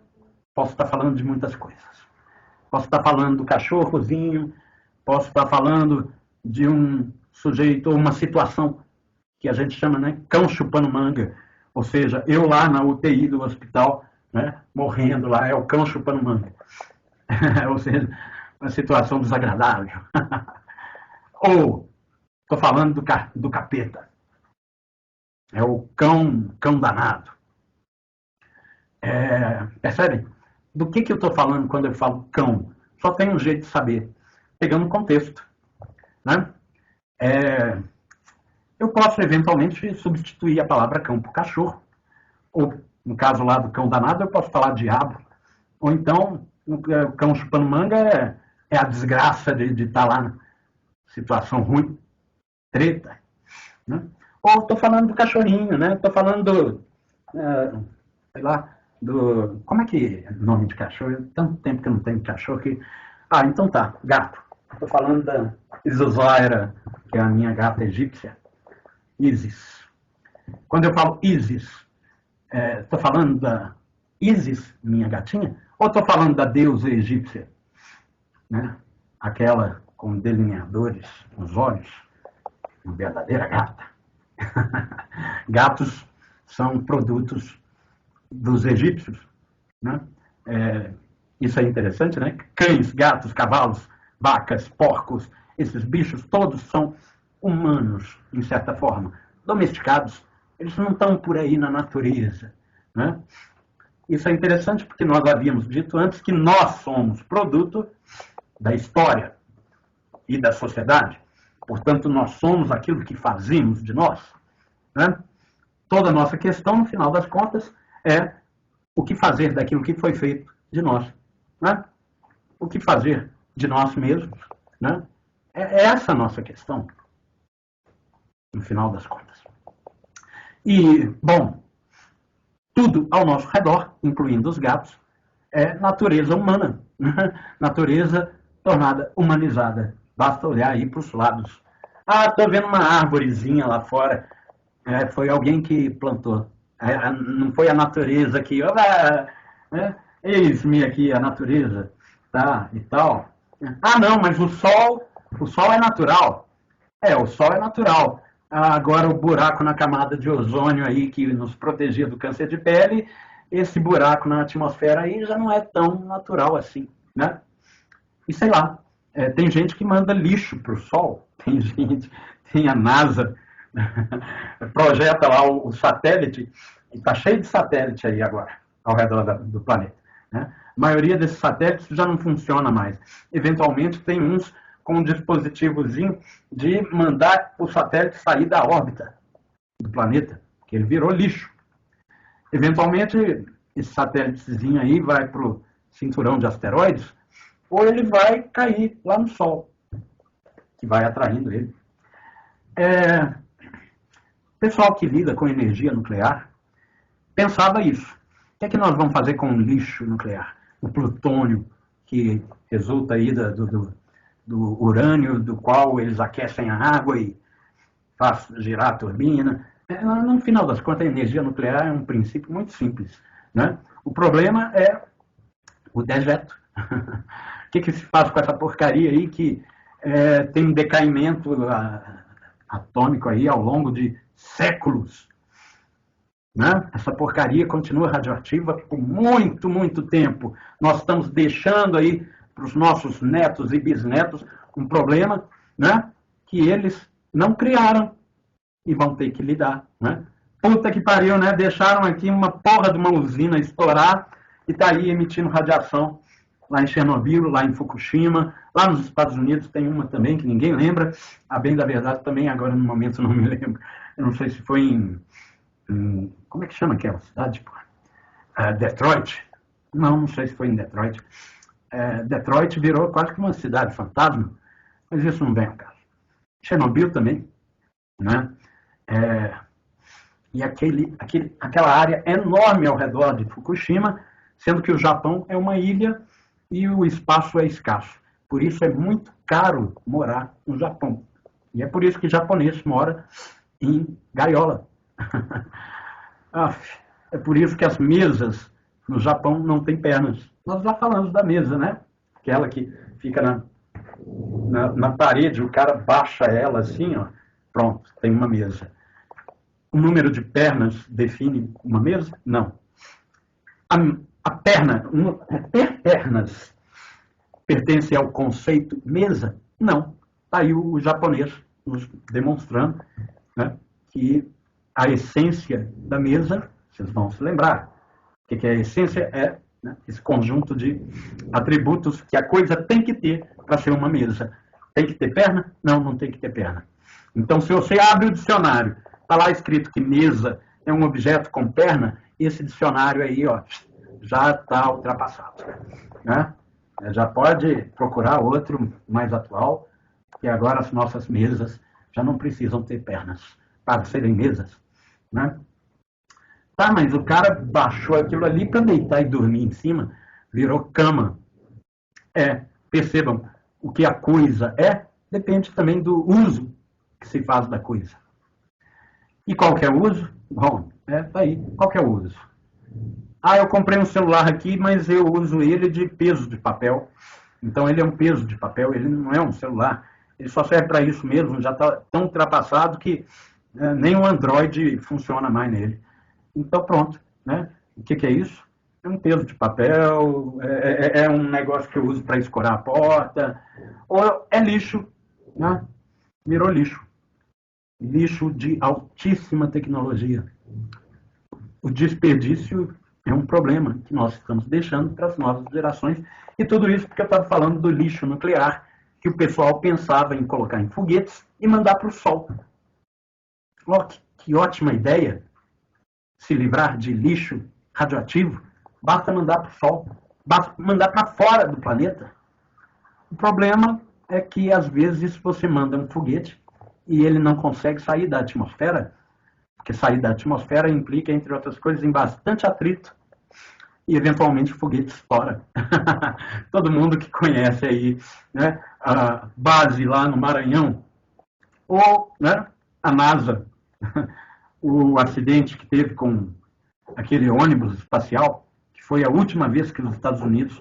Posso estar falando de muitas coisas. Posso estar falando do cachorrozinho, posso estar falando de um sujeito ou uma situação que a gente chama, né, cão chupando manga. Ou seja, eu lá na UTI do hospital, né, morrendo lá, é o cão chupando manga. Ou seja, uma situação desagradável. Ou estou falando do capeta. É o cão danado. Percebem? Do que eu estou falando quando eu falo cão? Só tem um jeito de saber, pegando o contexto, né? Eu posso, eventualmente, substituir a palavra cão por cachorro. Ou, no caso lá do cão danado, eu posso falar diabo. Ou então, o cão chupando manga é a desgraça de estar lá na situação ruim, treta, né? Ou estou falando do cachorrinho, né? Estou falando do, sei lá, Como é que é nome de cachorro? Tanto tempo que eu não tenho cachorro que... Então tá, gato. Estou falando da Isozoira, que é a minha gata egípcia. Isis. Quando eu falo Isis, estou falando da Isis, minha gatinha, ou estou falando da deusa egípcia? Né? Aquela com delineadores nos olhos, uma verdadeira gata. Gatos são produtos dos egípcios. Né? Isso é interessante, né? Cães, gatos, cavalos, vacas, porcos, esses bichos todos são humanos, em certa forma, domesticados. Eles não estão por aí na natureza. Né? Isso é interessante porque nós havíamos dito antes que nós somos produto da história e da sociedade. Portanto, nós somos aquilo que fazemos de nós. Né? Toda a nossa questão, no final das contas, é o que fazer daquilo que foi feito de nós. Né? O que fazer de nós mesmos. Né? É essa a nossa questão, no final das contas. E, bom, tudo ao nosso redor, incluindo os gatos, é natureza humana. Né? Natureza tornada humanizada. Basta olhar aí para os lados. Estou vendo uma árvorezinha lá fora. Foi alguém que plantou. Não foi a natureza que... Eis-me aqui a natureza. Tá, e tal. Não, mas o sol é natural. O sol é natural. Agora o buraco na camada de ozônio aí que nos protegia do câncer de pele, esse buraco na atmosfera aí já não é tão natural assim, né? E sei lá, tem gente que manda lixo para o sol, tem a NASA, projeta lá o satélite, e está cheio de satélite aí agora, ao redor do planeta. Né? A maioria desses satélites já não funciona mais. Eventualmente tem uns com um dispositivozinho de mandar o satélite sair da órbita do planeta, que ele virou lixo. Eventualmente, esse satélitezinho aí vai para o cinturão de asteroides, ou ele vai cair lá no Sol, que vai atraindo ele. O pessoal que lida com energia nuclear pensava isso. O que é que nós vamos fazer com o lixo nuclear? O plutônio, que resulta aí do urânio, do qual eles aquecem a água e faz girar a turbina. No final das contas, a energia nuclear é um princípio muito simples. Né? O problema é o dejeto. O que se faz com essa porcaria aí que tem um decaimento atômico aí ao longo de séculos? Né? Essa porcaria continua radioativa por muito, muito tempo. Nós estamos deixando aí para os nossos netos e bisnetos um problema, né, que eles não criaram e vão ter que lidar. Né? Puta que pariu, né? Deixaram aqui uma porra de uma usina estourar e está aí emitindo radiação lá em Chernobyl, lá em Fukushima, lá nos Estados Unidos tem uma também que ninguém lembra, a bem da verdade também agora no momento não me lembro. Eu não sei se foi em como é que chama aquela cidade? Detroit? Não sei se foi em Detroit. Detroit virou quase que uma cidade fantasma, mas isso não vem ao caso. Chernobyl também, né? E aquela área enorme ao redor de Fukushima, sendo que o Japão é uma ilha e o espaço é escasso. Por isso é muito caro morar no Japão. E é por isso que japonês mora em gaiola. É por isso que as mesas no Japão não têm pernas. Nós já falamos da mesa, né? Aquela que fica na parede, o cara baixa ela assim, ó, pronto, tem uma mesa. O número de pernas define uma mesa? Não. A perna, ter pernas, pertence ao conceito mesa? Não. Está aí o japonês nos demonstrando, né, que a essência da mesa, vocês vão se lembrar, o que é a essência? Né, esse conjunto de atributos que a coisa tem que ter para ser uma mesa. Tem que ter perna? Não, não tem que ter perna. Então, se você abre o dicionário, está lá escrito que mesa é um objeto com perna, esse dicionário aí, ó, já está ultrapassado. Né? Já pode procurar outro mais atual, que agora as nossas mesas já não precisam ter pernas para serem mesas. Né? Tá, mas o cara baixou aquilo ali para deitar e dormir em cima, virou cama. Percebam, o que a coisa depende também do uso que se faz da coisa. E qual que é o uso? Bom, tá aí, qual que é o uso? Eu comprei um celular aqui, mas eu uso ele de peso de papel. Então ele é um peso de papel, ele não é um celular. Ele só serve para isso mesmo, já está tão ultrapassado que nem o Android funciona mais nele. Então pronto, né? O que é isso? É um peso de papel, é um negócio que eu uso para escorar a porta, ou é lixo, né? Virou lixo. Lixo de altíssima tecnologia. O desperdício é um problema que nós estamos deixando para as novas gerações. E tudo isso porque eu estava falando do lixo nuclear, que o pessoal pensava em colocar em foguetes e mandar para o Sol. Que ótima ideia! Se livrar de lixo radioativo, basta mandar para o Sol, basta mandar para fora do planeta. O problema é que, às vezes, você manda um foguete e ele não consegue sair da atmosfera, porque sair da atmosfera implica, entre outras coisas, em bastante atrito e, eventualmente, o foguete estoura. Todo mundo que conhece aí, né, a base lá no Maranhão, ou, né, a NASA, o acidente que teve com aquele ônibus espacial, que foi a última vez que os Estados Unidos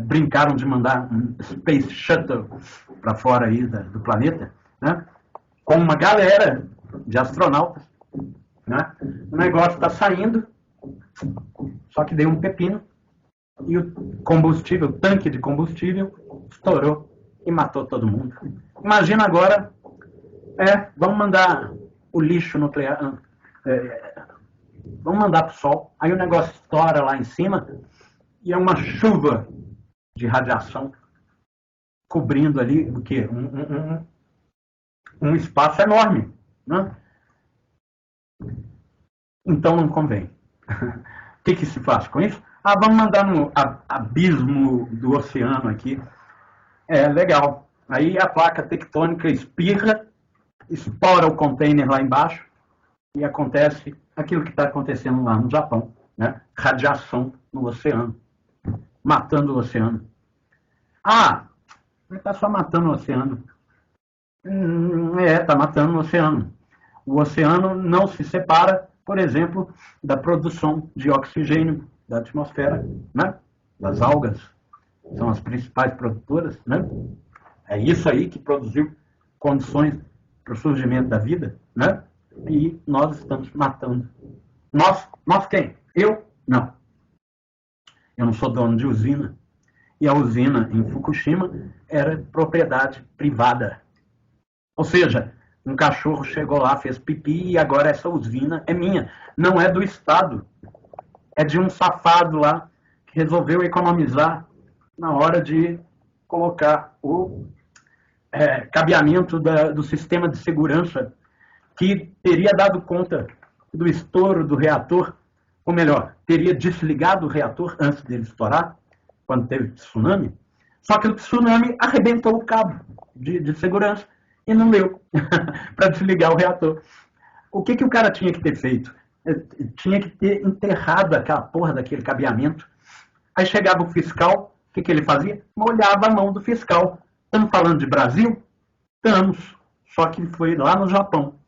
brincaram de mandar um Space Shuttle para fora aí do planeta, né, com uma galera de astronautas. Né? O negócio está saindo, só que deu um pepino e o combustível, o tanque de combustível, estourou e matou todo mundo. Imagina agora, vamos mandar o lixo nuclear, vamos mandar para o Sol, aí o negócio estoura lá em cima e é uma chuva de radiação cobrindo ali o quê? Um espaço enorme, né? Então não convém. O que se faz com isso? Vamos mandar no abismo do oceano aqui. Legal. Aí a placa tectônica espirra, estoura o container lá embaixo e acontece aquilo que está acontecendo lá no Japão, né? Radiação no oceano, matando o oceano. Não está só matando o oceano. Está matando o oceano. O oceano não se separa, por exemplo, da produção de oxigênio da atmosfera, né? Das algas, são as principais produtoras, né? É isso aí que produziu condições para o surgimento da vida, né? E nós estamos matando. Nós quem? Eu? Não. Eu não sou dono de usina. E a usina em Fukushima era propriedade privada. Ou seja, um cachorro chegou lá, fez pipi e agora essa usina é minha. Não é do Estado. É de um safado lá que resolveu economizar na hora de colocar o cabeamento do sistema de segurança que teria dado conta do estouro do reator, ou melhor, teria desligado o reator antes dele estourar, quando teve tsunami. Só que o tsunami arrebentou o cabo de segurança e não deu para desligar o reator. O que o cara tinha que ter feito? Tinha que ter enterrado aquela porra daquele cabeamento. Aí chegava o fiscal, o que ele fazia? Molhava a mão do fiscal. Estamos falando de Brasil? Estamos. Só que foi lá no Japão.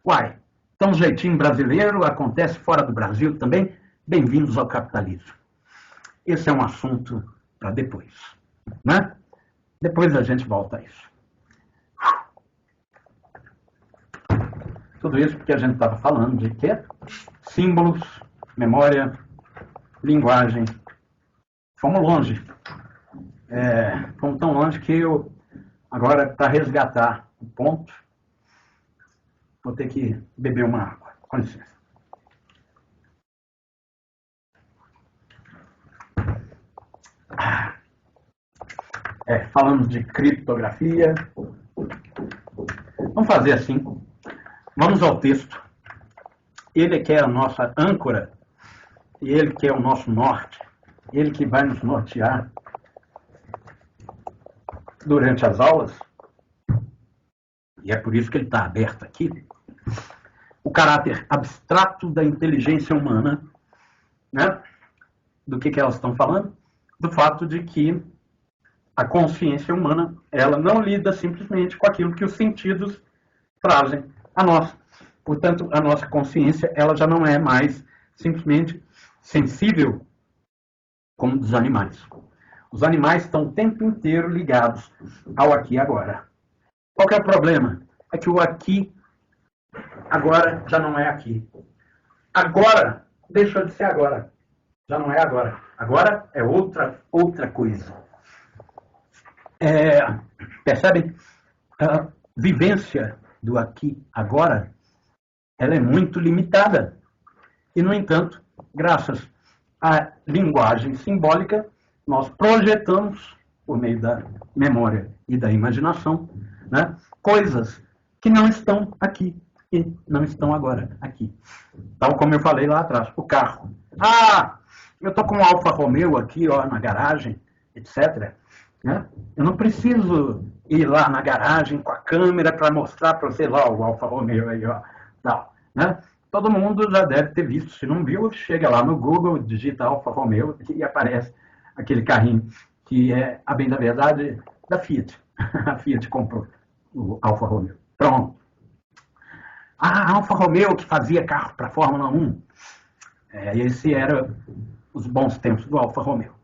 Uai, então um jeitinho brasileiro acontece fora do Brasil também? Bem-vindos ao capitalismo. Esse é um assunto para depois, né? Depois a gente volta a isso. Tudo isso porque a gente estava falando de quê? Símbolos, memória, linguagem. Fomos longe. Fomos tão longe que eu, agora, para resgatar o ponto, vou ter que beber uma água. Com licença. Falando de criptografia. Vamos fazer assim. Vamos ao texto. Ele que é a nossa âncora, e ele que é o nosso norte, ele que vai nos nortear durante as aulas, e é por isso que ele está aberto aqui. o caráter abstrato da inteligência humana, né? Do que elas estão falando? Do fato de que a consciência humana, ela não lida simplesmente com aquilo que os sentidos trazem a nós. Portanto, a nossa consciência, ela já não é mais simplesmente sensível como dos animais. Os animais estão o tempo inteiro ligados ao aqui e agora. Qual que é o problema? É que o aqui, agora, já não é aqui. Agora, deixou de ser agora. Já não é agora. Agora é outra coisa. Percebem? A vivência do aqui, agora, ela é muito limitada. E, no entanto, graças à linguagem simbólica, nós projetamos, por meio da memória e da imaginação, né, coisas que não estão aqui e não estão agora aqui. Tal como eu falei lá atrás, o carro. Ah, eu estou com um Alfa Romeo aqui, ó, na garagem, etc. Né? Eu não preciso ir lá na garagem com a câmera para mostrar para você lá o Alfa Romeo aí, ó. Não, né? Todo mundo já deve ter visto. Se não viu, chega lá no Google, digita Alfa Romeo e aparece aquele carrinho que é, a bem da verdade, da Fiat. A Fiat comprou o Alfa Romeo. Pronto. A Alfa Romeo que fazia carro para a Fórmula 1. Esse era os bons tempos do Alfa Romeo.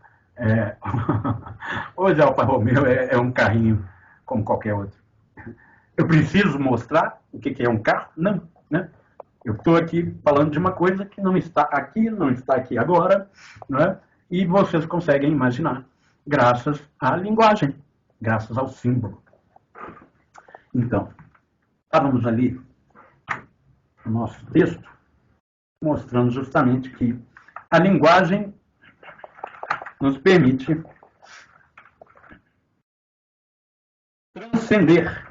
Hoje a Alfa Romeo é um carrinho como qualquer outro. Eu preciso mostrar o que é um carro? Não, né? Eu estou aqui falando de uma coisa que não está aqui agora, né? E vocês conseguem imaginar, graças à linguagem, graças ao símbolo. Então, estávamos ali no nosso texto, mostrando justamente que a linguagem nos permite transcender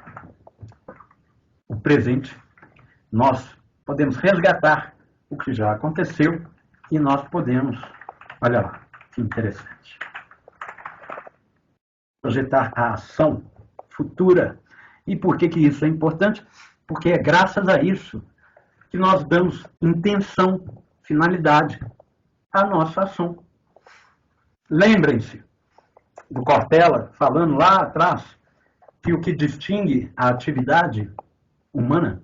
o presente. Nós podemos resgatar o que já aconteceu e nós podemos, olha lá, que interessante, projetar a ação futura. E por que isso é importante? Porque é graças a isso que nós damos intenção, finalidade à nossa ação. Lembrem-se do Cortella falando lá atrás que o que distingue a atividade humana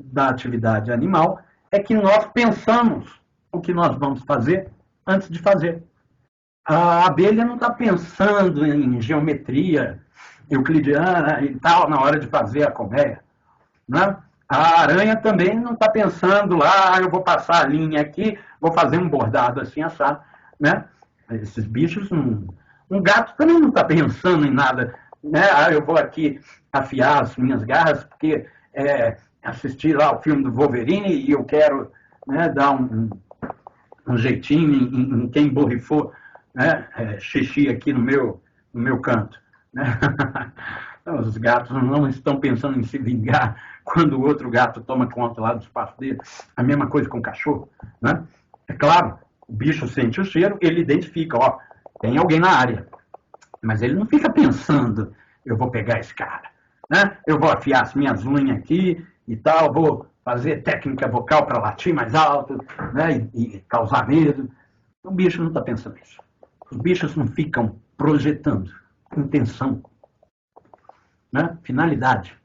da atividade animal é que nós pensamos o que nós vamos fazer antes de fazer. A abelha não está pensando em geometria euclidiana e tal na hora de fazer a colmeia, né? A aranha também não está pensando lá, eu vou passar a linha aqui, vou fazer um bordado assim assado, né? Esses bichos, um gato também não está pensando em nada, né? Eu vou aqui afiar as minhas garras porque assistir lá o filme do Wolverine e eu quero, né, dar um jeitinho em quem borrifou, né, xixi aqui no meu canto. Né? Então, os gatos não estão pensando em se vingar quando o outro gato toma conta lá do espaço dele. A mesma coisa com o cachorro. Né? É claro, o bicho sente o cheiro, ele identifica, ó, tem alguém na área. Mas ele não fica pensando, eu vou pegar esse cara. Né? Eu vou afiar as minhas unhas aqui e tal, vou fazer técnica vocal para latir mais alto, né, e causar medo. O bicho não está pensando nisso. Os bichos não ficam projetando intenção, né, finalidade.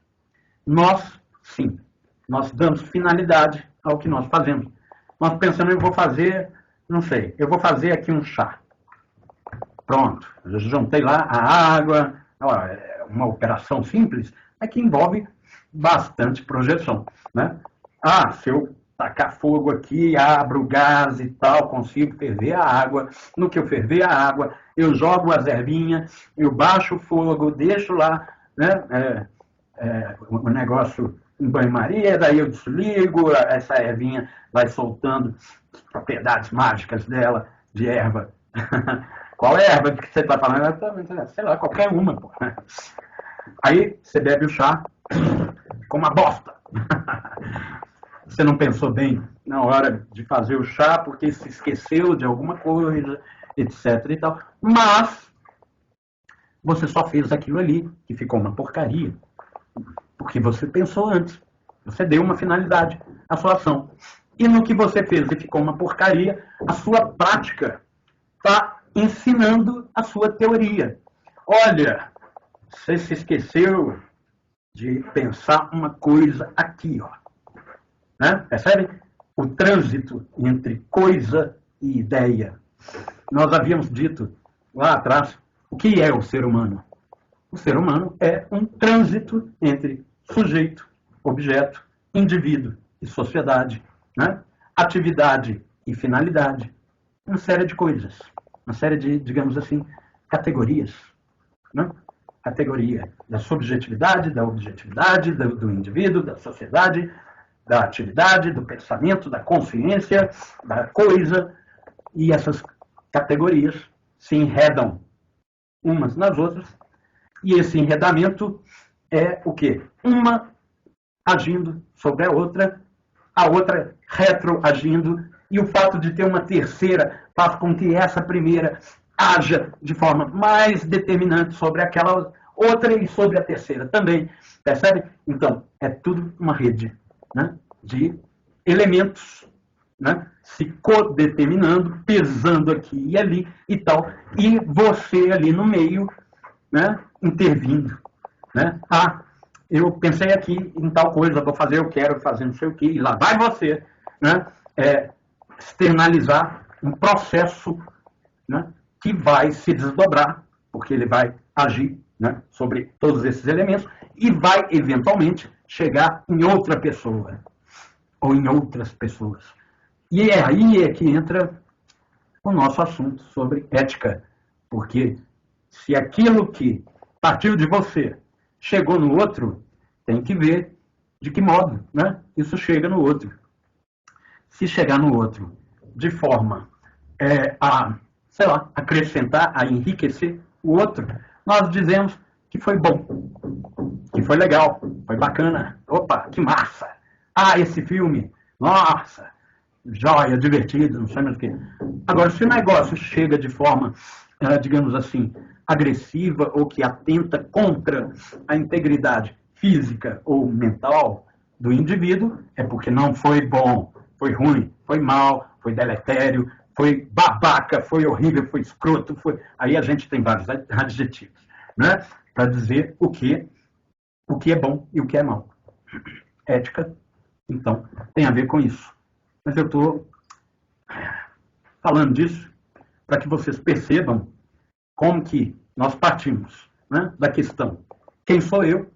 Nós, sim, nós damos finalidade ao que nós fazemos. Nós pensamos, eu vou fazer, não sei, eu vou fazer aqui um chá. Pronto, eu juntei lá a água, uma operação simples, que envolve bastante projeção, né? Se eu tacar fogo aqui, abro o gás e tal, consigo ferver a água. No que eu ferver a água, eu jogo as ervinhas, eu baixo o fogo, deixo lá, né, o negócio em banho-maria, daí eu desligo, essa ervinha vai soltando as propriedades mágicas dela, de erva. Qual é a erva que você está falando? Sei lá, qualquer uma, pô. Aí você bebe o chá com uma bosta. Você não pensou bem na hora de fazer o chá porque se esqueceu de alguma coisa, etc. e tal. Mas você só fez aquilo ali, que ficou uma porcaria, porque você pensou antes. Você deu uma finalidade à sua ação. E no que você fez e ficou uma porcaria, a sua prática está ensinando a sua teoria. Olha, você se esqueceu de pensar uma coisa aqui, ó. Né? Percebe? O trânsito entre coisa e ideia. Nós havíamos dito lá atrás o que é o ser humano. O ser humano é um trânsito entre sujeito, objeto, indivíduo e sociedade, né? Atividade e finalidade. Uma série de coisas, uma série de, digamos assim, categorias. Né? Categoria da subjetividade, da objetividade, do indivíduo, da sociedade, da atividade, do pensamento, da consciência, da coisa. E essas categorias se enredam umas nas outras. E esse enredamento é o quê? Uma agindo sobre a outra retroagindo, e o fato de ter uma terceira faz com que essa primeira haja de forma mais determinante sobre aquela outra e sobre a terceira também. Percebe? Então, é tudo uma rede, né, de elementos, né, se codeterminando, pesando aqui e ali e tal, e você ali no meio, né, intervindo. Né? Ah, eu pensei aqui em tal coisa, vou fazer, eu quero fazer não sei o quê, e lá vai você, né, externalizar um processo, né, que vai se desdobrar, porque ele vai agir, né, sobre todos esses elementos e vai, eventualmente, chegar em outra pessoa, ou em outras pessoas. E é aí é que entra o nosso assunto sobre ética, porque se aquilo que partiu de você chegou no outro, tem que ver de que modo, né, isso chega no outro. Se chegar no outro de forma a, sei lá, acrescentar, a enriquecer o outro, nós dizemos que foi bom, que foi legal, foi bacana, opa, que massa, ah, esse filme, nossa, joia, divertido, não sei mais o que. Agora, se o negócio chega de forma, digamos assim, agressiva ou que atenta contra a integridade física ou mental do indivíduo, é porque não foi bom, foi ruim, foi mal, foi deletério, foi babaca, foi horrível, foi escroto, foi... Aí a gente tem vários adjetivos, né, para dizer o que é bom e o que é mal. Ética, então, tem a ver com isso. Mas eu estou falando disso para que vocês percebam como que nós partimos, né, da questão. Quem sou eu?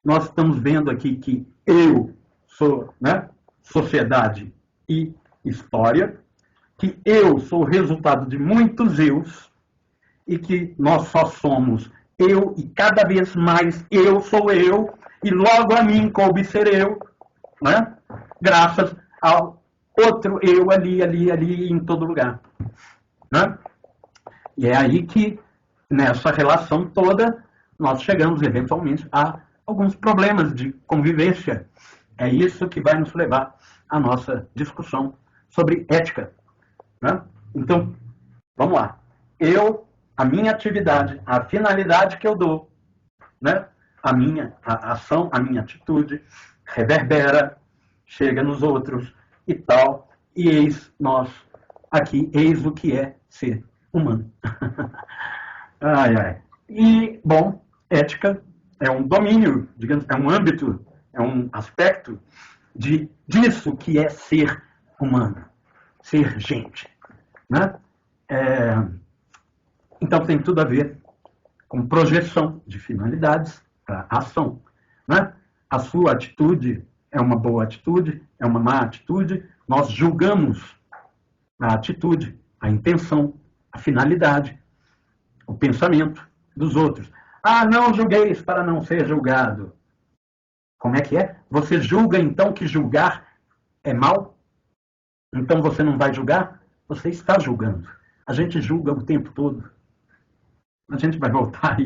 Nós estamos vendo aqui que eu sou, né, sociedade e história, que eu sou o resultado de muitos eus e que nós só somos eu e cada vez mais eu sou eu e logo a mim coube ser eu, né, graças ao outro eu ali em todo lugar. Né? E é aí que, nessa relação toda, nós chegamos eventualmente a alguns problemas de convivência. É isso que vai nos levar à nossa discussão sobre ética. Né? Então, vamos lá. A minha atividade, a finalidade que eu dou, né? A minha ação, a minha atitude, reverbera, chega nos outros e tal, e eis nós aqui, eis o que é ser humano. Ai, ai. E, bom, ética é um domínio, digamos, é um âmbito, é um aspecto disso que é ser humano, ser gente. Né? Então tem tudo a ver com projeção de finalidades para ação. Né? A sua atitude é uma boa atitude, é uma má atitude, nós julgamos a atitude, a intenção, a finalidade, o pensamento dos outros. Ah, não julgueis para não ser julgado. Como é que é? Você julga então que julgar é mal? Então você não vai julgar? Você está julgando. A gente julga o tempo todo. A gente vai voltar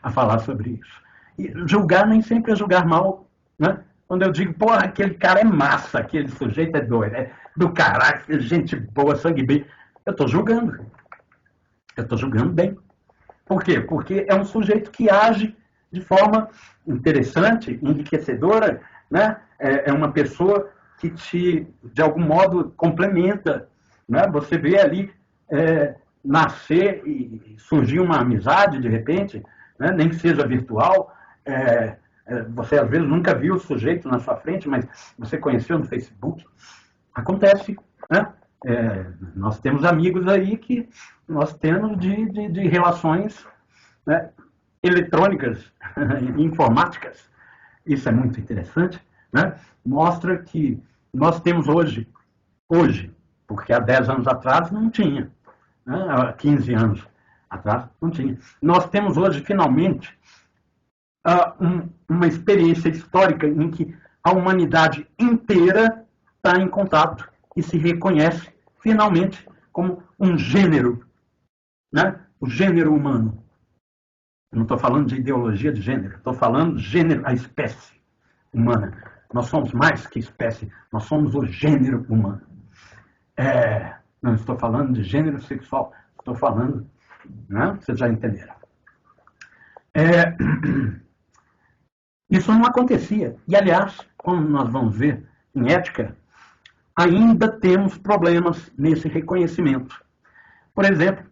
a falar sobre isso. E julgar nem sempre é julgar mal. Né? Quando eu digo, porra, aquele cara é massa, aquele sujeito é doido, é do caralho, gente boa, sangue bem. Eu estou julgando. Eu estou julgando bem. Por quê? Porque é um sujeito que age de forma interessante, enriquecedora, né? É uma pessoa que te, de algum modo, complementa, né? Você vê ali nascer e surgir uma amizade, de repente, né? Nem que seja virtual. Você, às vezes, nunca viu o sujeito na sua frente, mas você conheceu no Facebook. Acontece, né? Nós temos amigos aí que nós temos de relações, né, eletrônicas, informáticas. Isso é muito interessante, né? Mostra que nós temos hoje, porque há 10 anos atrás não tinha, né? Há 15 anos atrás não tinha. Nós temos hoje, finalmente, uma experiência histórica em que a humanidade inteira está em contato e se reconhece, finalmente, como um gênero, né? O gênero humano. Não estou falando de ideologia de gênero, estou falando de gênero, a espécie humana. Nós somos mais que espécie, nós somos o gênero humano. Não estou falando de gênero sexual, estou falando, né? Vocês já entenderam. Isso não acontecia. E, aliás, como nós vamos ver em ética, ainda temos problemas nesse reconhecimento. Por exemplo,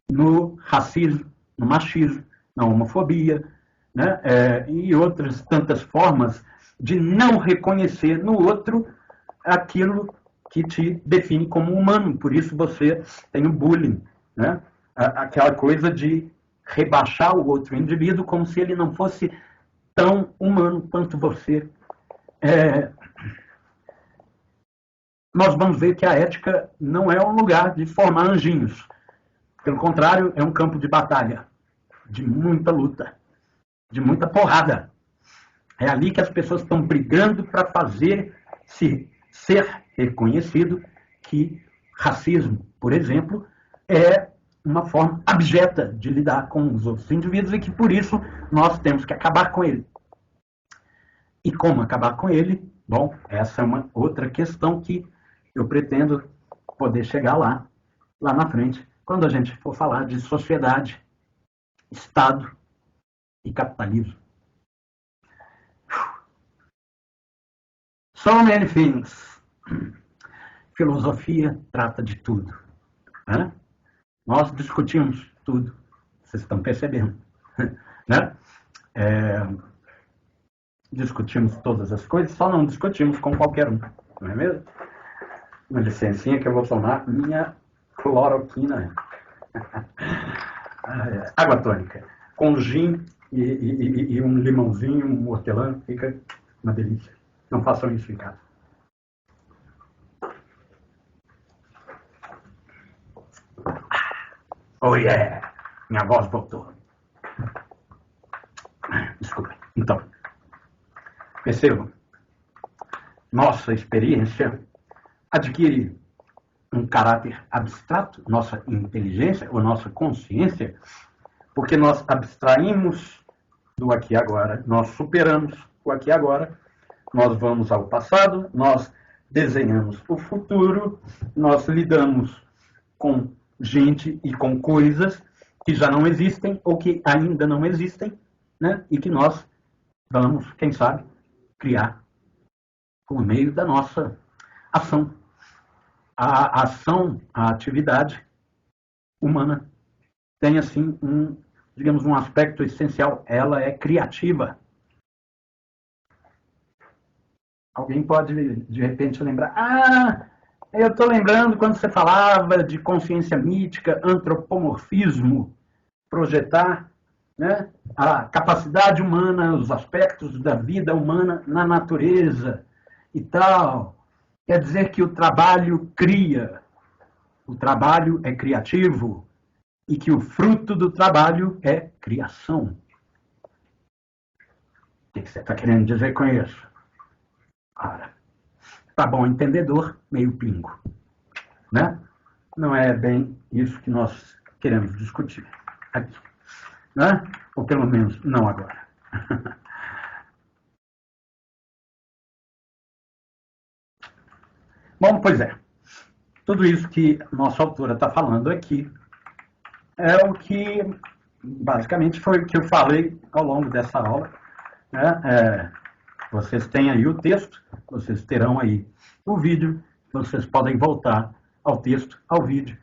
no racismo, no machismo, na homofobia, né? E outras tantas formas de não reconhecer no outro aquilo que te define como humano. Por isso você tem o bullying, né? Aquela coisa de rebaixar o outro indivíduo como se ele não fosse tão humano quanto você. Nós vamos ver que a ética não é um lugar de formar anjinhos. Pelo contrário, é um campo de batalha, de muita luta, de muita porrada. É ali que as pessoas estão brigando para fazer-se ser reconhecido que racismo, por exemplo, é uma forma abjeta de lidar com os outros indivíduos e que, por isso, nós temos que acabar com ele. E como acabar com ele? Bom, essa é uma outra questão que eu pretendo poder chegar lá na frente, quando a gente for falar de sociedade, Estado e capitalismo. So many things. Filosofia trata de tudo, né? Nós discutimos tudo, vocês estão percebendo, né? Discutimos todas as coisas, só não discutimos com qualquer um, não é mesmo? Uma licencinha que eu vou tomar minha cloroquina. Água tônica, com gin e um limãozinho, um hortelã, fica uma delícia. Não façam isso em casa. Oh yeah! Minha voz voltou. Desculpa. Então, percebam, nossa experiência adquire um caráter abstrato, nossa inteligência ou nossa consciência, porque nós abstraímos do aqui e agora, nós superamos o aqui e agora, nós vamos ao passado, nós desenhamos o futuro, nós lidamos com gente e com coisas que já não existem ou que ainda não existem, né? E que nós vamos, quem sabe, criar por meio da nossa ação. A ação, a atividade humana tem, assim, digamos, um aspecto essencial. Ela é criativa. Alguém pode, de repente, lembrar... eu estou lembrando quando você falava de consciência mítica, antropomorfismo, projetar, né, a capacidade humana, os aspectos da vida humana na natureza e tal. Quer dizer que o trabalho cria, o trabalho é criativo e que o fruto do trabalho é criação. O que você está querendo dizer com isso? Ora, para bom entendedor, meio pingo, né? Não é bem isso que nós queremos discutir aqui, né? Ou pelo menos não agora. Bom, pois é. Tudo isso que nossa autora está falando aqui é o que basicamente foi o que eu falei ao longo dessa aula, né? Vocês têm aí o texto, vocês terão aí o vídeo, vocês podem voltar ao texto, ao vídeo,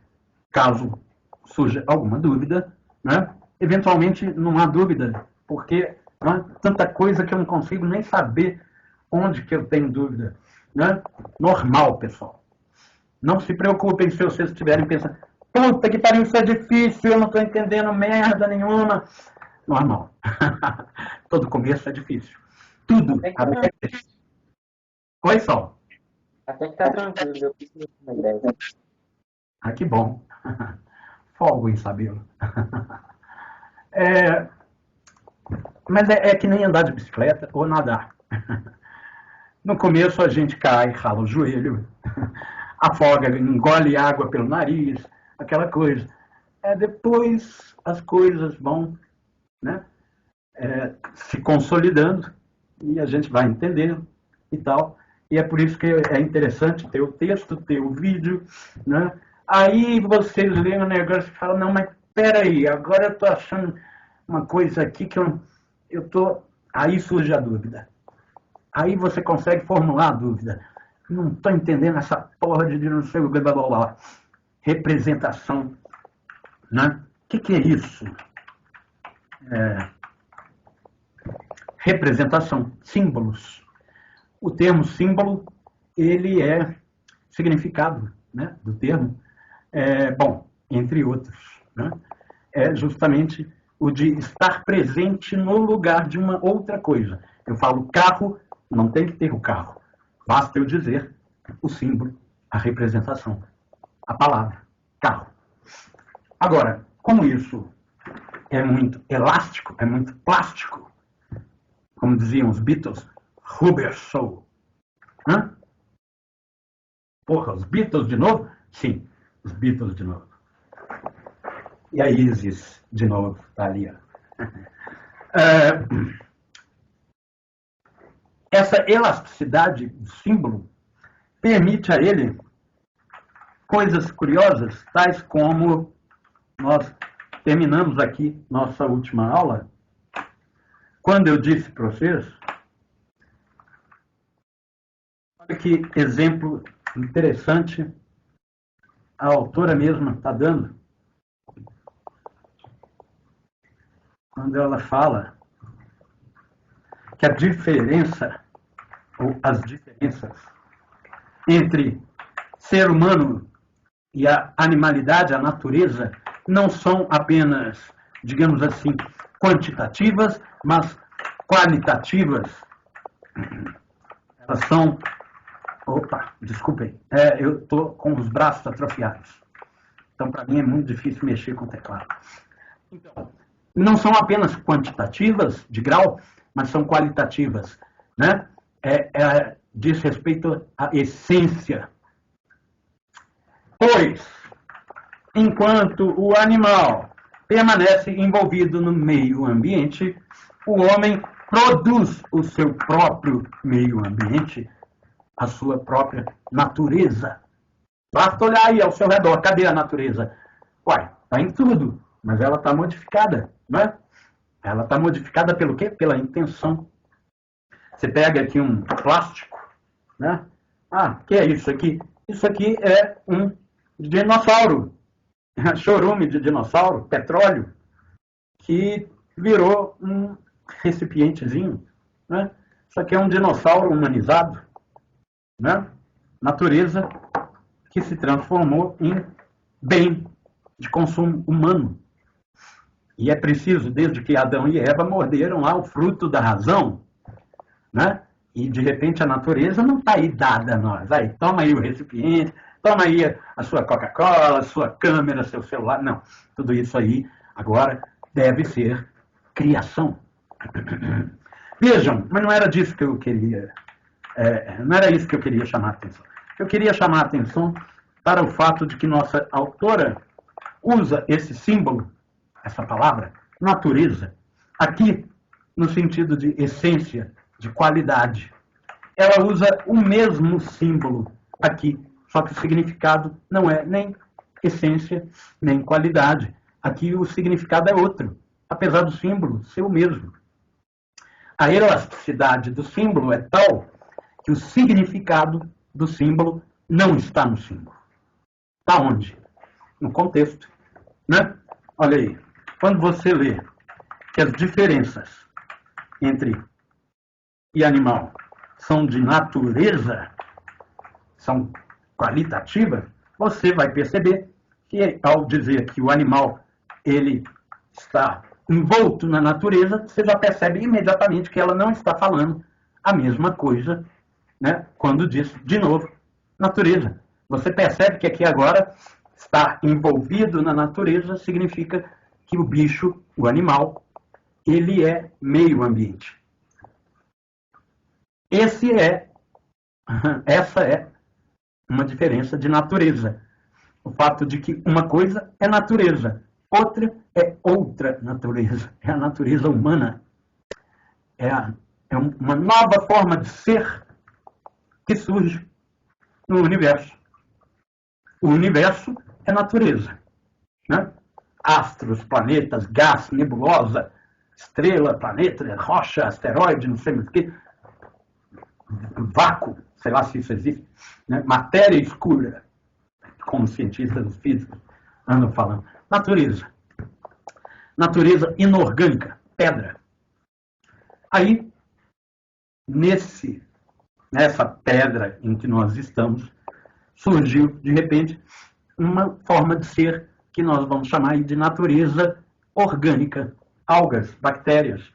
caso surja alguma dúvida, né? Eventualmente não há dúvida, porque há tanta coisa que eu não consigo nem saber onde que eu tenho dúvida, né? Normal, pessoal. Não se preocupem se vocês estiverem pensando, puta que pariu, isso é difícil, eu não estou entendendo merda nenhuma. Normal. Todo começo é difícil. Tudo. Oi, Sol. Até que tá tranquilo, eu fiz uma ideia. Ah, que bom. Folgo em sabê-lo. Mas é que nem andar de bicicleta ou nadar. No começo a gente cai, rala o joelho, afoga, engole água pelo nariz, aquela coisa. Depois as coisas vão, né, se consolidando e a gente vai entendendo e tal. E é por isso que é interessante ter o texto, ter o vídeo, né? Aí vocês leem o negócio e falam, não, mas peraí, agora eu estou achando uma coisa aqui que eu tô... Aí surge a dúvida. Aí você consegue formular a dúvida. Não estou entendendo essa porra de não sei o blá blá blá. Representação, né? O que é isso? Representação, símbolos. O termo símbolo, ele é significado, né, do termo, bom, entre outros, né? É justamente o de estar presente no lugar de uma outra coisa. Eu falo carro, não tem que ter o carro. Basta eu dizer o símbolo, a representação, a palavra, carro. Agora, como isso é muito elástico, é muito plástico, como diziam os Beatles, Rubber Soul. Hã? Porra, os Beatles de novo? Sim, os Beatles de novo. E a Isis de novo, tá ali. Essa elasticidade do símbolo permite a ele coisas curiosas, tais como nós terminamos aqui nossa última aula, quando eu disse para vocês, olha que exemplo interessante a autora mesma está dando, quando ela fala que a diferença, ou as diferenças, entre ser humano e a animalidade, a natureza, não são apenas, digamos assim, quantitativas, mas qualitativas. Elas são... Opa, desculpem, eu estou com os braços atrofiados. Então, para mim, é muito difícil mexer com o teclado. Então, não são apenas quantitativas, de grau, mas são qualitativas, né? Diz respeito à essência. Pois, enquanto o animal permanece envolvido no meio ambiente, o homem produz o seu próprio meio ambiente, a sua própria natureza. Basta olhar aí ao seu redor, cadê a natureza? Uai, está em tudo, mas ela está modificada, não é? Ela está modificada pelo quê? Pela intenção. Você pega aqui um plástico, né? Ah, o que é isso aqui? Isso aqui é um dinossauro, chorume de dinossauro, petróleo, que virou um recipientezinho, né? Isso aqui é um dinossauro humanizado, né? Natureza que se transformou em bem de consumo humano. E é preciso, desde que Adão e Eva morderam lá o fruto da razão, né? E de repente a natureza não está aí dada a nós. Aí, toma aí o recipiente, toma aí a sua Coca-Cola, a sua câmera, seu celular. Não, tudo isso aí agora deve ser criação. Vejam, mas não era disso que eu queria, não era isso que eu queria chamar a atenção. Eu queria chamar a atenção para o fato de que nossa autora usa esse símbolo, essa palavra, natureza, aqui no sentido de essência, de qualidade. Ela usa o mesmo símbolo aqui, só que o significado não é nem essência, nem qualidade. Aqui o significado é outro. apesar do símbolo ser o mesmo. A elasticidade do símbolo é tal que o significado do símbolo não está no símbolo. Está onde? No contexto. Né? Olha aí, quando você lê que as diferenças entre e animal são de natureza, são qualitativas, você vai perceber que ao dizer que o animal ele está envolto na natureza, você já percebe imediatamente que ela não está falando a mesma coisa, né, quando diz, de novo, natureza. Você percebe que aqui agora estar envolvido na natureza significa que o bicho, o animal, ele é meio ambiente. Essa é uma diferença de natureza. O fato de que uma coisa é natureza, outra é outra natureza. É a natureza humana. É uma nova forma de ser que surge no universo. O universo é natureza. Né? Astros, planetas, gás, nebulosa, estrela, planeta, rocha, asteroide, não sei mais o que. Vácuo, sei lá se isso existe. Né? Matéria escura, como cientistas físicos andam falando. Natureza. Natureza inorgânica, pedra. Aí, nessa pedra em que nós estamos, surgiu, de repente, uma forma de ser que nós vamos chamar de natureza orgânica. Algas, bactérias,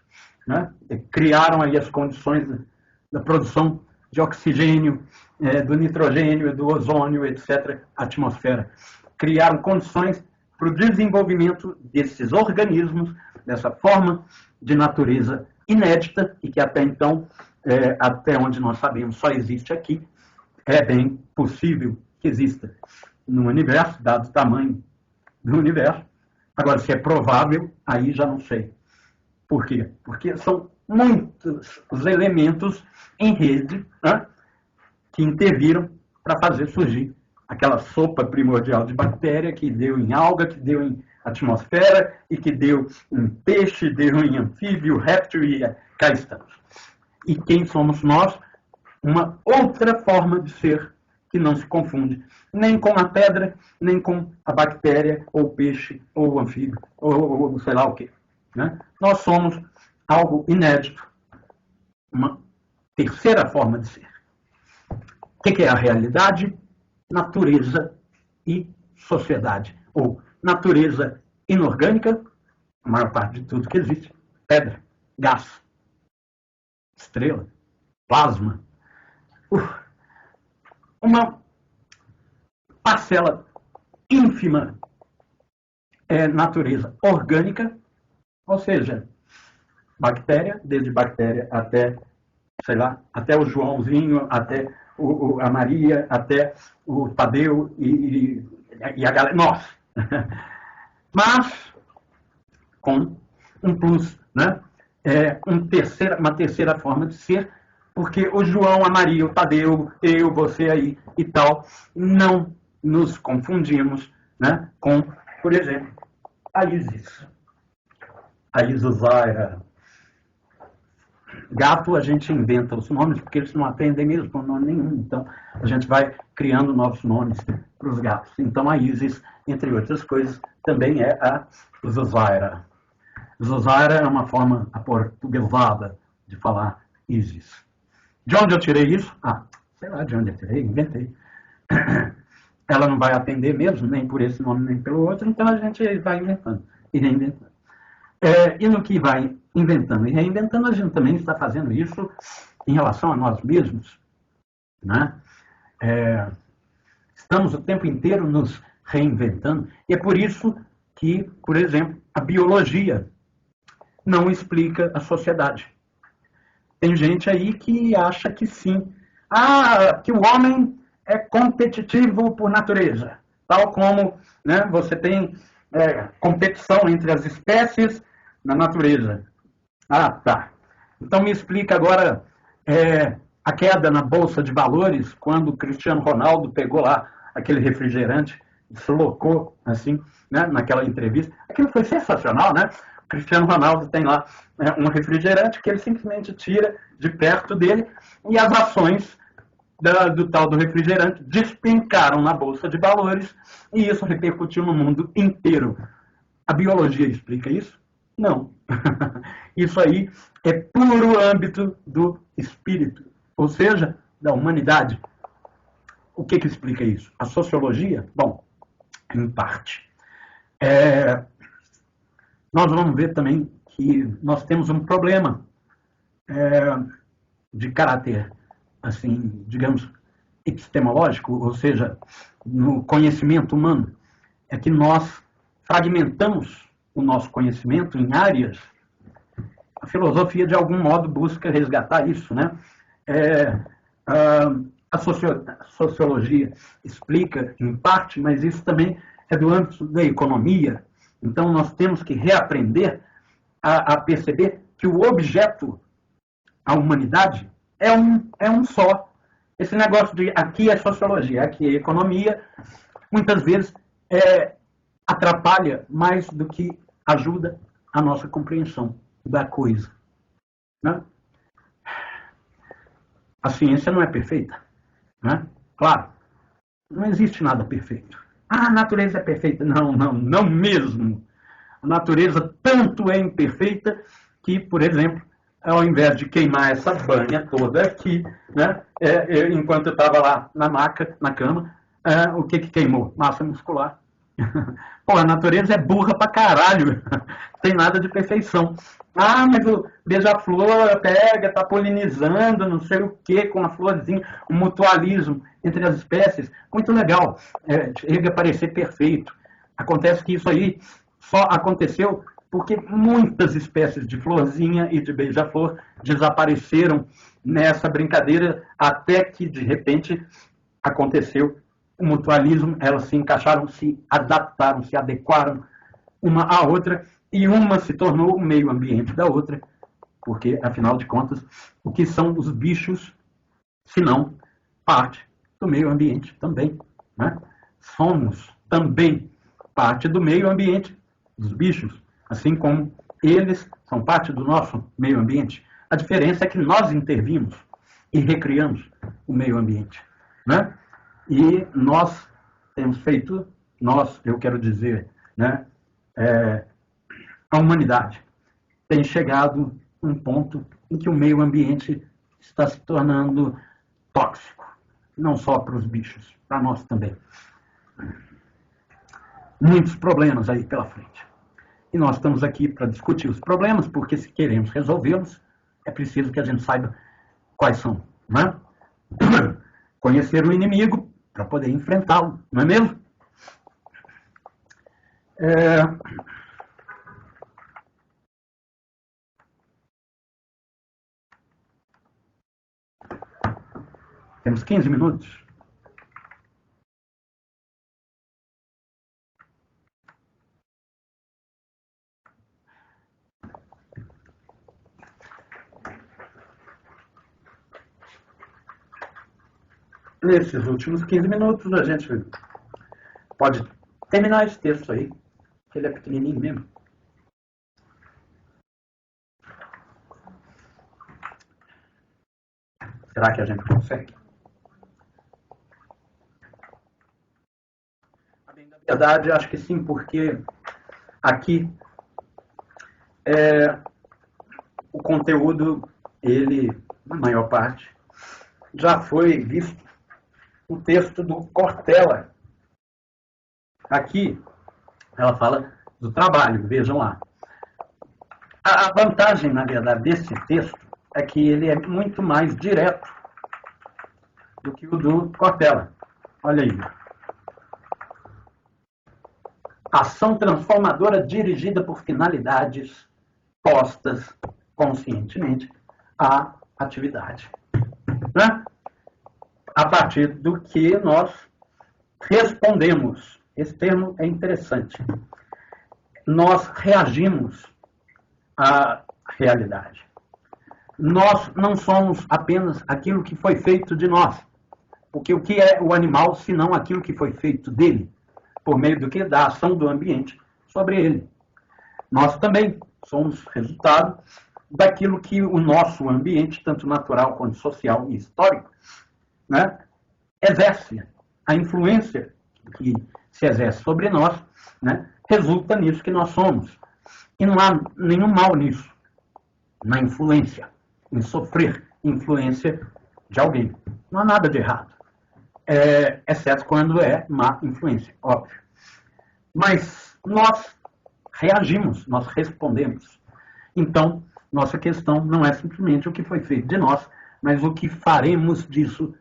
né? Criaram aí as condições da produção de oxigênio, do nitrogênio, do ozônio, etc., atmosfera. Criaram condições para o desenvolvimento desses organismos, dessa forma de natureza inédita, e que até então, até onde nós sabemos, só existe aqui. É bem possível que exista no universo, dado o tamanho do universo. Agora, se é provável, aí já não sei. Por quê? Porque são muitos os elementos em rede, né, que interviram para fazer surgir aquela sopa primordial de bactéria que deu em alga, que deu em atmosfera e que deu em peixe, deu em anfíbio, réptil e cá estamos. E quem somos nós? Uma outra forma de ser que não se confunde nem com a pedra, nem com a bactéria, ou o peixe, ou o anfíbio, ou sei lá o quê. Né? Nós somos algo inédito, uma terceira forma de ser. O que é a realidade? Natureza e sociedade. Ou natureza inorgânica, a maior parte de tudo que existe, pedra, gás, estrela, plasma. Uma parcela ínfima é natureza orgânica, ou seja, bactéria, desde bactéria até, sei lá, até o Joãozinho, até a Maria, até o Tadeu e a galera, nós. Mas, com um plus, né? Uma terceira forma de ser, porque o João, a Maria, o Tadeu, eu, você aí e tal, não nos confundimos, né, com, por exemplo, a Isis. A Isozaira. Gato, a gente inventa os nomes, porque eles não aprendem mesmo com nome nenhum. Então, a gente vai criando novos nomes para os gatos. Então, a Isis, entre outras coisas, também é a Isozaira. Isozaira é uma forma aportuguesada de falar Isis. De onde eu tirei isso? Sei lá de onde eu tirei, inventei. Ela não vai atender mesmo, nem por esse nome, nem pelo outro, então a gente vai inventando e reinventando. E no que vai inventando e reinventando, a gente também está fazendo isso em relação a nós mesmos. Né? Estamos o tempo inteiro nos reinventando, e é por isso que, por exemplo, a biologia não explica a sociedade. Tem gente aí que acha que sim. Que o homem é competitivo por natureza. Tal como, né, você tem competição entre as espécies na natureza. Tá. Então me explica agora a queda na Bolsa de Valores, quando o Cristiano Ronaldo pegou lá aquele refrigerante, deslocou assim, né, naquela entrevista. Aquilo foi sensacional, né? Cristiano Ronaldo tem lá um refrigerante que ele simplesmente tira de perto dele e as ações do tal do refrigerante despencaram na Bolsa de Valores e isso repercutiu no mundo inteiro. A biologia explica isso? Não. Isso aí é puro âmbito do espírito, ou seja, da humanidade. O que explica isso? A sociologia? Bom, em parte. Nós vamos ver também que nós temos um problema de caráter, assim, digamos, epistemológico, ou seja, no conhecimento humano, é que nós fragmentamos o nosso conhecimento em áreas. A filosofia, de algum modo, busca resgatar isso, né? A sociologia explica, em parte, mas isso também é do âmbito da economia. Então, nós temos que reaprender a perceber que o objeto, a humanidade, é um só. Esse negócio de aqui é sociologia, aqui é economia, muitas vezes atrapalha mais do que ajuda a nossa compreensão da coisa. Né? A ciência não é perfeita. Né? Claro, não existe nada perfeito. A natureza é perfeita. Não mesmo. A natureza tanto é imperfeita que, por exemplo, ao invés de queimar essa banha toda aqui, né, enquanto eu estava lá na maca, na cama, o que queimou? Massa muscular. Pô, a natureza é burra pra caralho. Tem nada de perfeição. Ah, mas o beija-flor pega, tá polinizando, não sei o que, com a florzinha, o mutualismo entre as espécies. Muito legal. Chega a parecer perfeito. Acontece que isso aí só aconteceu porque muitas espécies de florzinha e de beija-flor desapareceram nessa brincadeira até que, de repente, aconteceu o mutualismo, elas se encaixaram, se adaptaram, se adequaram uma à outra, e uma se tornou o meio ambiente da outra, porque, afinal de contas, o que são os bichos, se não parte do meio ambiente também. Né? Somos também parte do meio ambiente dos bichos, assim como eles são parte do nosso meio ambiente. A diferença é que nós intervimos e recriamos o meio ambiente. Né? E nós temos feito, eu quero dizer, né, a humanidade tem chegado a um ponto em que o meio ambiente está se tornando tóxico, não só para os bichos, para nós também. Muitos problemas aí pela frente. E nós estamos aqui para discutir os problemas, porque se queremos resolvê-los, é preciso que a gente saiba quais são. Né? Conhecer o inimigo para poder enfrentá-lo, não é mesmo? Temos 15 minutos. Nesses últimos 15 minutos, a gente pode terminar esse texto aí, que ele é pequenininho mesmo. Será que a gente consegue? Na verdade, acho que sim, porque aqui o conteúdo, ele, na maior parte, já foi visto no texto do Cortella. Aqui, ela fala do trabalho, vejam lá. A vantagem, na verdade, desse texto é que ele é muito mais direto do que o do Cortella. Olha aí. Ação transformadora dirigida por finalidades postas conscientemente à atividade. Né? A partir do que nós respondemos. Esse termo é interessante. Nós reagimos à realidade. Nós não somos apenas aquilo que foi feito de nós. Porque o que é o animal, senão aquilo que foi feito dele? Por meio do que? Da ação do ambiente sobre ele. Nós também somos resultado daquilo que o nosso ambiente, tanto natural quanto social e histórico, né, exerce. A influência que se exerce sobre nós, né, resulta nisso que nós somos. E não há nenhum mal nisso, na influência, em sofrer influência de alguém. Não há nada de errado, exceto quando é má influência, óbvio. Mas nós reagimos, nós respondemos. Então, nossa questão não é simplesmente o que foi feito de nós, mas o que faremos disso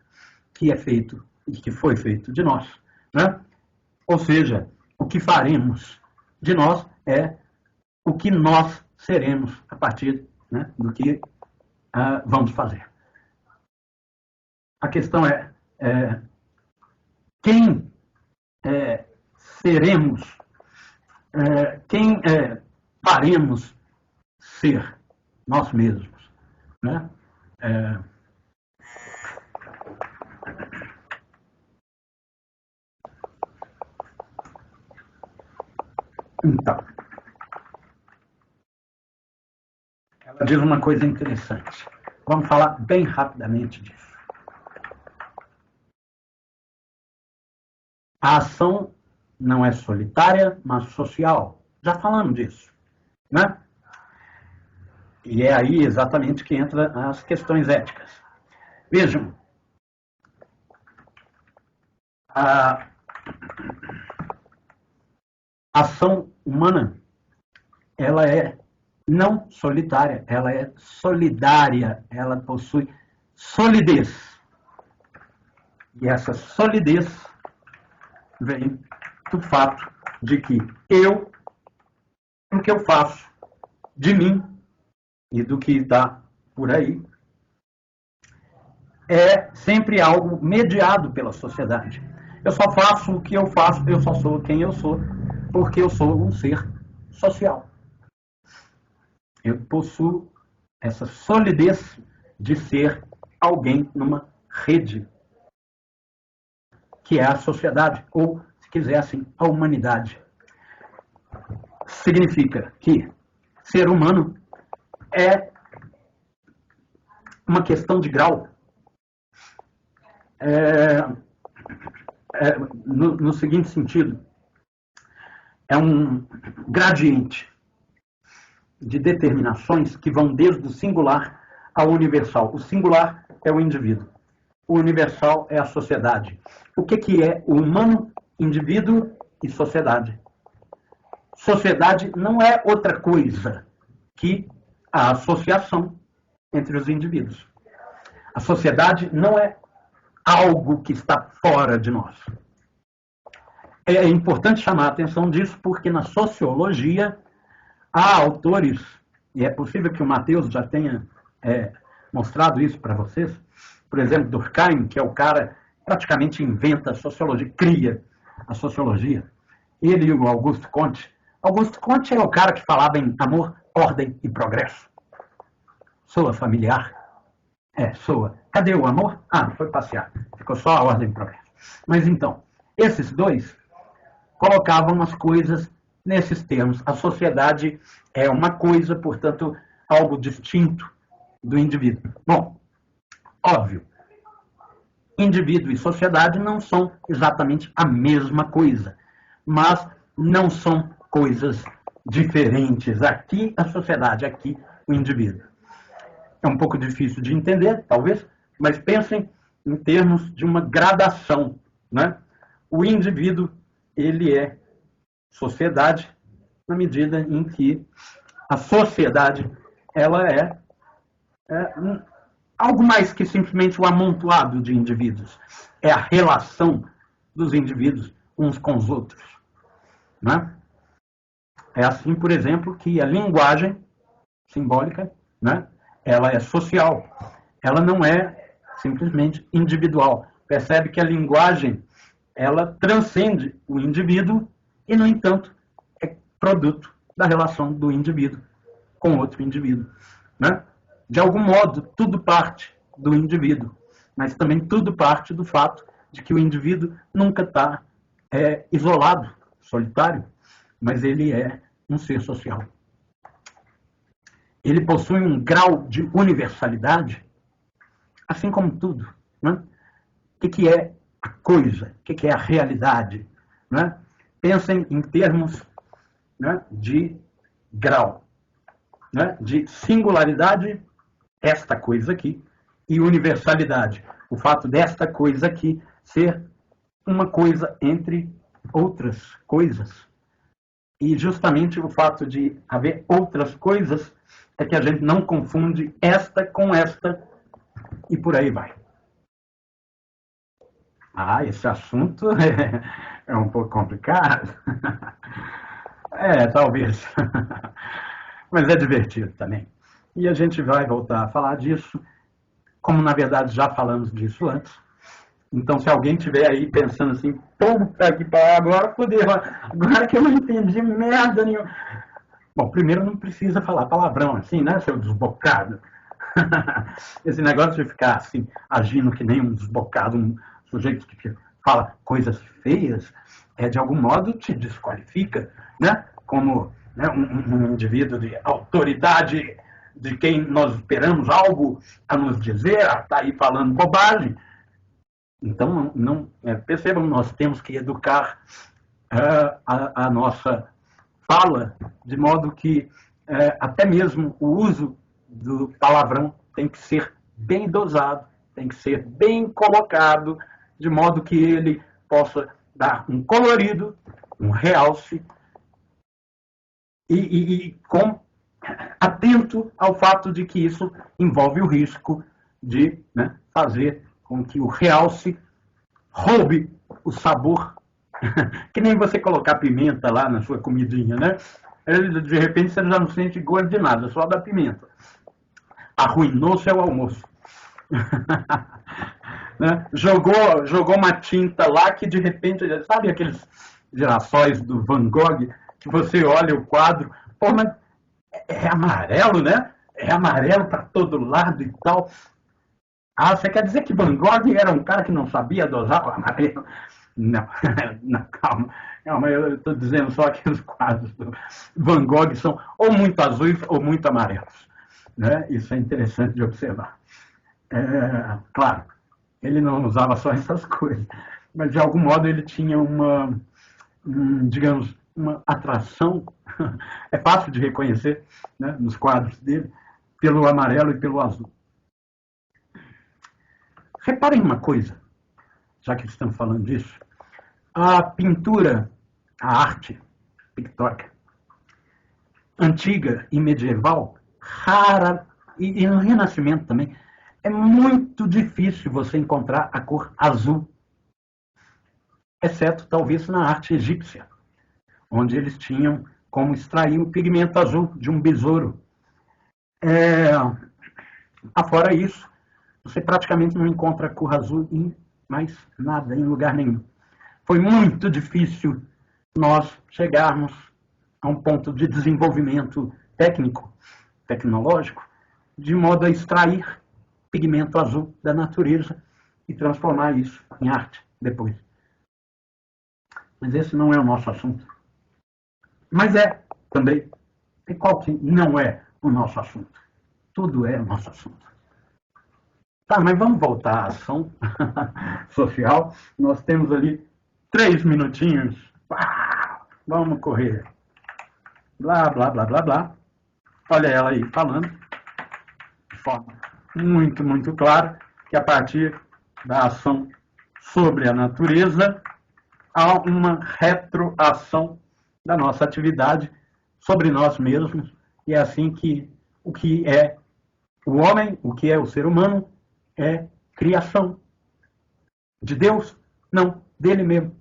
que é feito e que foi feito de nós, né? Ou seja, o que faremos de nós é o que nós seremos a partir, né, do que vamos fazer. A questão é quem seremos, quem faremos ser nós mesmos, né? Então, ela diz uma coisa interessante. Vamos falar bem rapidamente disso. A ação não é solitária, mas social. Já falamos disso, né? E é aí exatamente que entra as questões éticas. Vejam, a ação humana, ela é não solitária, ela é solidária, ela possui solidez. E essa solidez vem do fato de que o que eu faço de mim e do que está por aí, é sempre algo mediado pela sociedade. Eu só faço o que eu faço, eu só sou quem eu sou, porque eu sou um ser social. Eu possuo essa solidez de ser alguém numa rede, que é a sociedade, ou, se quisessem, a humanidade. Significa que ser humano é uma questão de grau. No seguinte sentido, é um gradiente de determinações que vão desde o singular ao universal. O singular é o indivíduo. O universal é a sociedade. O que é o humano, indivíduo e sociedade? Sociedade não é outra coisa que a associação entre os indivíduos. A sociedade não é algo que está fora de nós. É importante chamar a atenção disso porque na sociologia há autores, e é possível que o Matheus já tenha mostrado isso para vocês, por exemplo, Durkheim, que é o cara que praticamente inventa a sociologia, cria a sociologia. Ele e o Auguste Comte. Auguste Comte é o cara que falava em amor, ordem e progresso. Soa familiar? Soa. Cadê o amor? Foi passear. Ficou só a ordem e progresso. Mas então, esses dois colocavam as coisas nesses termos. A sociedade é uma coisa, portanto, algo distinto do indivíduo. Bom, óbvio, indivíduo e sociedade não são exatamente a mesma coisa, mas não são coisas diferentes. Aqui a sociedade, aqui o indivíduo. É um pouco difícil de entender, talvez, mas pensem em termos de uma gradação, né? O indivíduo, ele é sociedade na medida em que a sociedade ela é algo mais que simplesmente o amontoado de indivíduos. É a relação dos indivíduos uns com os outros, né? É assim, por exemplo, que a linguagem simbólica, né, ela é social. Ela não é simplesmente individual. Percebe que a linguagem ela transcende o indivíduo e, no entanto, é produto da relação do indivíduo com outro indivíduo, né? De algum modo, tudo parte do indivíduo, mas também tudo parte do fato de que o indivíduo nunca está isolado, solitário, mas ele é um ser social. ele possui um grau de universalidade, assim como tudo. Né? O que é a coisa? O que é a realidade? Né? Pensem em termos, né, de grau, né, de singularidade, esta coisa aqui, e universalidade. O fato desta coisa aqui ser uma coisa entre outras coisas. E justamente o fato de haver outras coisas é que a gente não confunde esta com esta e por aí vai. Ah, esse assunto é um pouco complicado. Talvez. Mas é divertido também. E a gente vai voltar a falar disso, como na verdade já falamos disso antes. Então, se alguém estiver aí pensando assim, puta que pariu, agora fodeu, agora que eu não entendi merda nenhuma. Bom, primeiro não precisa falar palavrão assim, né, seu desbocado? Esse negócio de ficar assim, agindo que nem um desbocado, um sujeito que fala coisas feias, de algum modo te desqualifica, né? Como, né, um indivíduo de autoridade de quem nós esperamos algo a nos dizer, está aí falando bobagem. Então, percebam, nós temos que educar a nossa fala de modo que até mesmo o uso do palavrão tem que ser bem dosado, tem que ser bem colocado, de modo que ele possa dar um colorido, um realce, e atento ao fato de que isso envolve o risco de, né, fazer com que o realce roube o sabor, que nem você colocar pimenta lá na sua comidinha, né? De repente você já não sente gosto de nada, só da pimenta. Arruinou seu almoço. Né? Jogou uma tinta lá que de repente, sabe aqueles girassóis do Van Gogh, que você olha o quadro, pô, mas é amarelo, né? É amarelo para todo lado e tal. Ah, você quer dizer que Van Gogh era um cara que não sabia dosar o amarelo? Não, não, calma. Não, mas eu estou dizendo só que os quadros do Van Gogh são ou muito azuis ou muito amarelos. Né? Isso é interessante de observar. Claro, ele não usava só essas coisas, mas de algum modo ele tinha digamos, uma atração, é fácil de reconhecer, né, nos quadros dele, pelo amarelo e pelo azul. Reparem uma coisa, já que estamos falando disso. A pintura, a arte pictórica, antiga e medieval, rara, e no Renascimento também, é muito difícil você encontrar a cor azul, exceto talvez na arte egípcia, onde eles tinham como extrair o pigmento azul de um besouro. Afora isso, você praticamente não encontra cor azul em mais nada, em lugar nenhum. Foi muito difícil nós chegarmos a um ponto de desenvolvimento técnico, tecnológico, de modo a extrair pigmento azul da natureza e transformar isso em arte depois. Mas esse não é o nosso assunto. Mas também. E qual que não é o nosso assunto? Tudo é o nosso assunto. Tá, mas vamos voltar à ação social. Nós temos ali 3 minutinhos. Vamos correr. Blá, blá, blá, blá, blá. Olha ela aí falando de forma muito, muito clara que a partir da ação sobre a natureza há uma retroação da nossa atividade sobre nós mesmos, e é assim que o que é o homem, o que é o ser humano, é criação de Deus? Não, dele mesmo.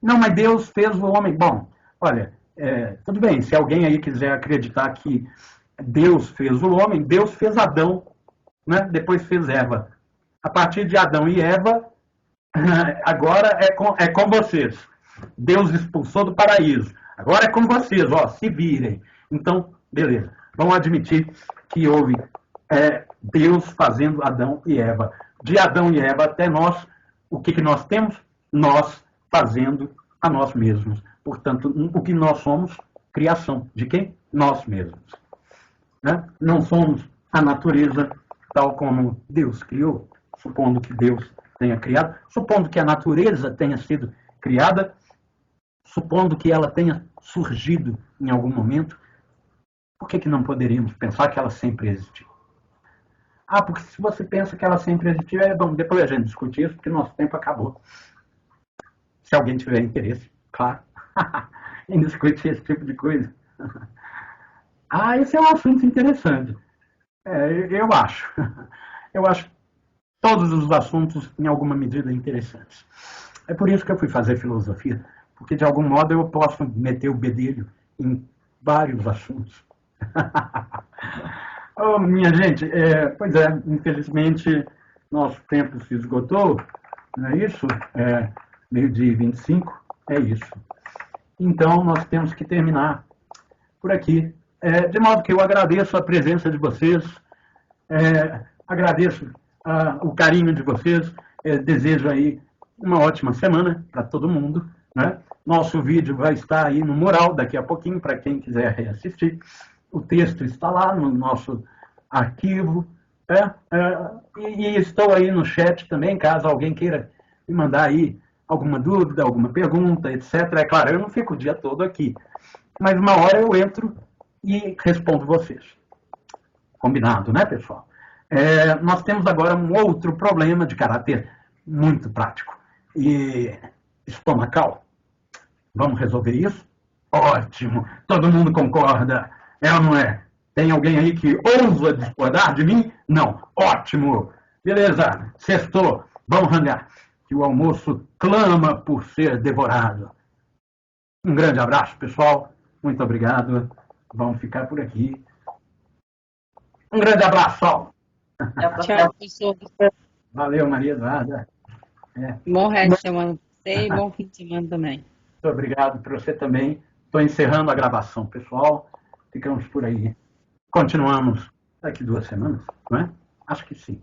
Não, mas Deus fez o homem. Bom, olha, tudo bem, se alguém aí quiser acreditar que Deus fez o homem, Deus fez Adão, né? Depois fez Eva. A partir de Adão e Eva, agora é com vocês. Deus expulsou do paraíso. Agora é com vocês, ó, se virem. Então, beleza. Vamos admitir que houve Deus fazendo Adão e Eva. De Adão e Eva até nós, o que nós temos? Nós fazendo a nós mesmos. Portanto, o que nós somos? Criação. De quem? Nós mesmos. né? Não somos a natureza tal como Deus criou, supondo que Deus tenha criado, supondo que a natureza tenha sido criada, supondo que ela tenha surgido em algum momento, por que não poderíamos pensar que ela sempre existiu? Ah, porque se você pensa que ela sempre existiu, bom, depois a gente discute isso, porque nosso tempo acabou. Se alguém tiver interesse, claro, em discutir esse tipo de coisa. Ah, esse é um assunto interessante. Eu acho. Eu acho todos os assuntos, em alguma medida, interessantes. É por isso que eu fui fazer filosofia, porque de algum modo eu posso meter o bedelho em vários assuntos. Oh, minha gente, pois é, infelizmente nosso tempo se esgotou, não é isso? Meio-dia e 25, é isso. Então nós temos que terminar por aqui. De modo que eu agradeço a presença de vocês, agradeço o carinho de vocês, desejo aí uma ótima semana para todo mundo, né? Nosso vídeo vai estar aí no mural daqui a pouquinho, para quem quiser reassistir. O texto está lá no nosso arquivo. E estou aí no chat também, caso alguém queira me mandar aí alguma dúvida, alguma pergunta, etc. É claro, eu não fico o dia todo aqui, mas uma hora eu entro e respondo vocês. Combinado, né, pessoal? Nós temos agora um outro problema de caráter muito prático e estomacal. Vamos resolver isso? Ótimo! Todo mundo concorda, é ou não é? Tem alguém aí que ousa discordar de mim? Não. Ótimo! Beleza, sextou. Vamos rangar, que o almoço clama por ser devorado. Um grande abraço, pessoal. Muito obrigado. Vamos ficar por aqui. Um grande abraço, Sol. Tchau, professor. Valeu, Maria Eduarda. Bom resto de semana para você e bom fim de semana também. Muito obrigado para você também. Estou encerrando a gravação, pessoal. Ficamos por aí. Continuamos daqui 2 semanas, não é? Acho que sim.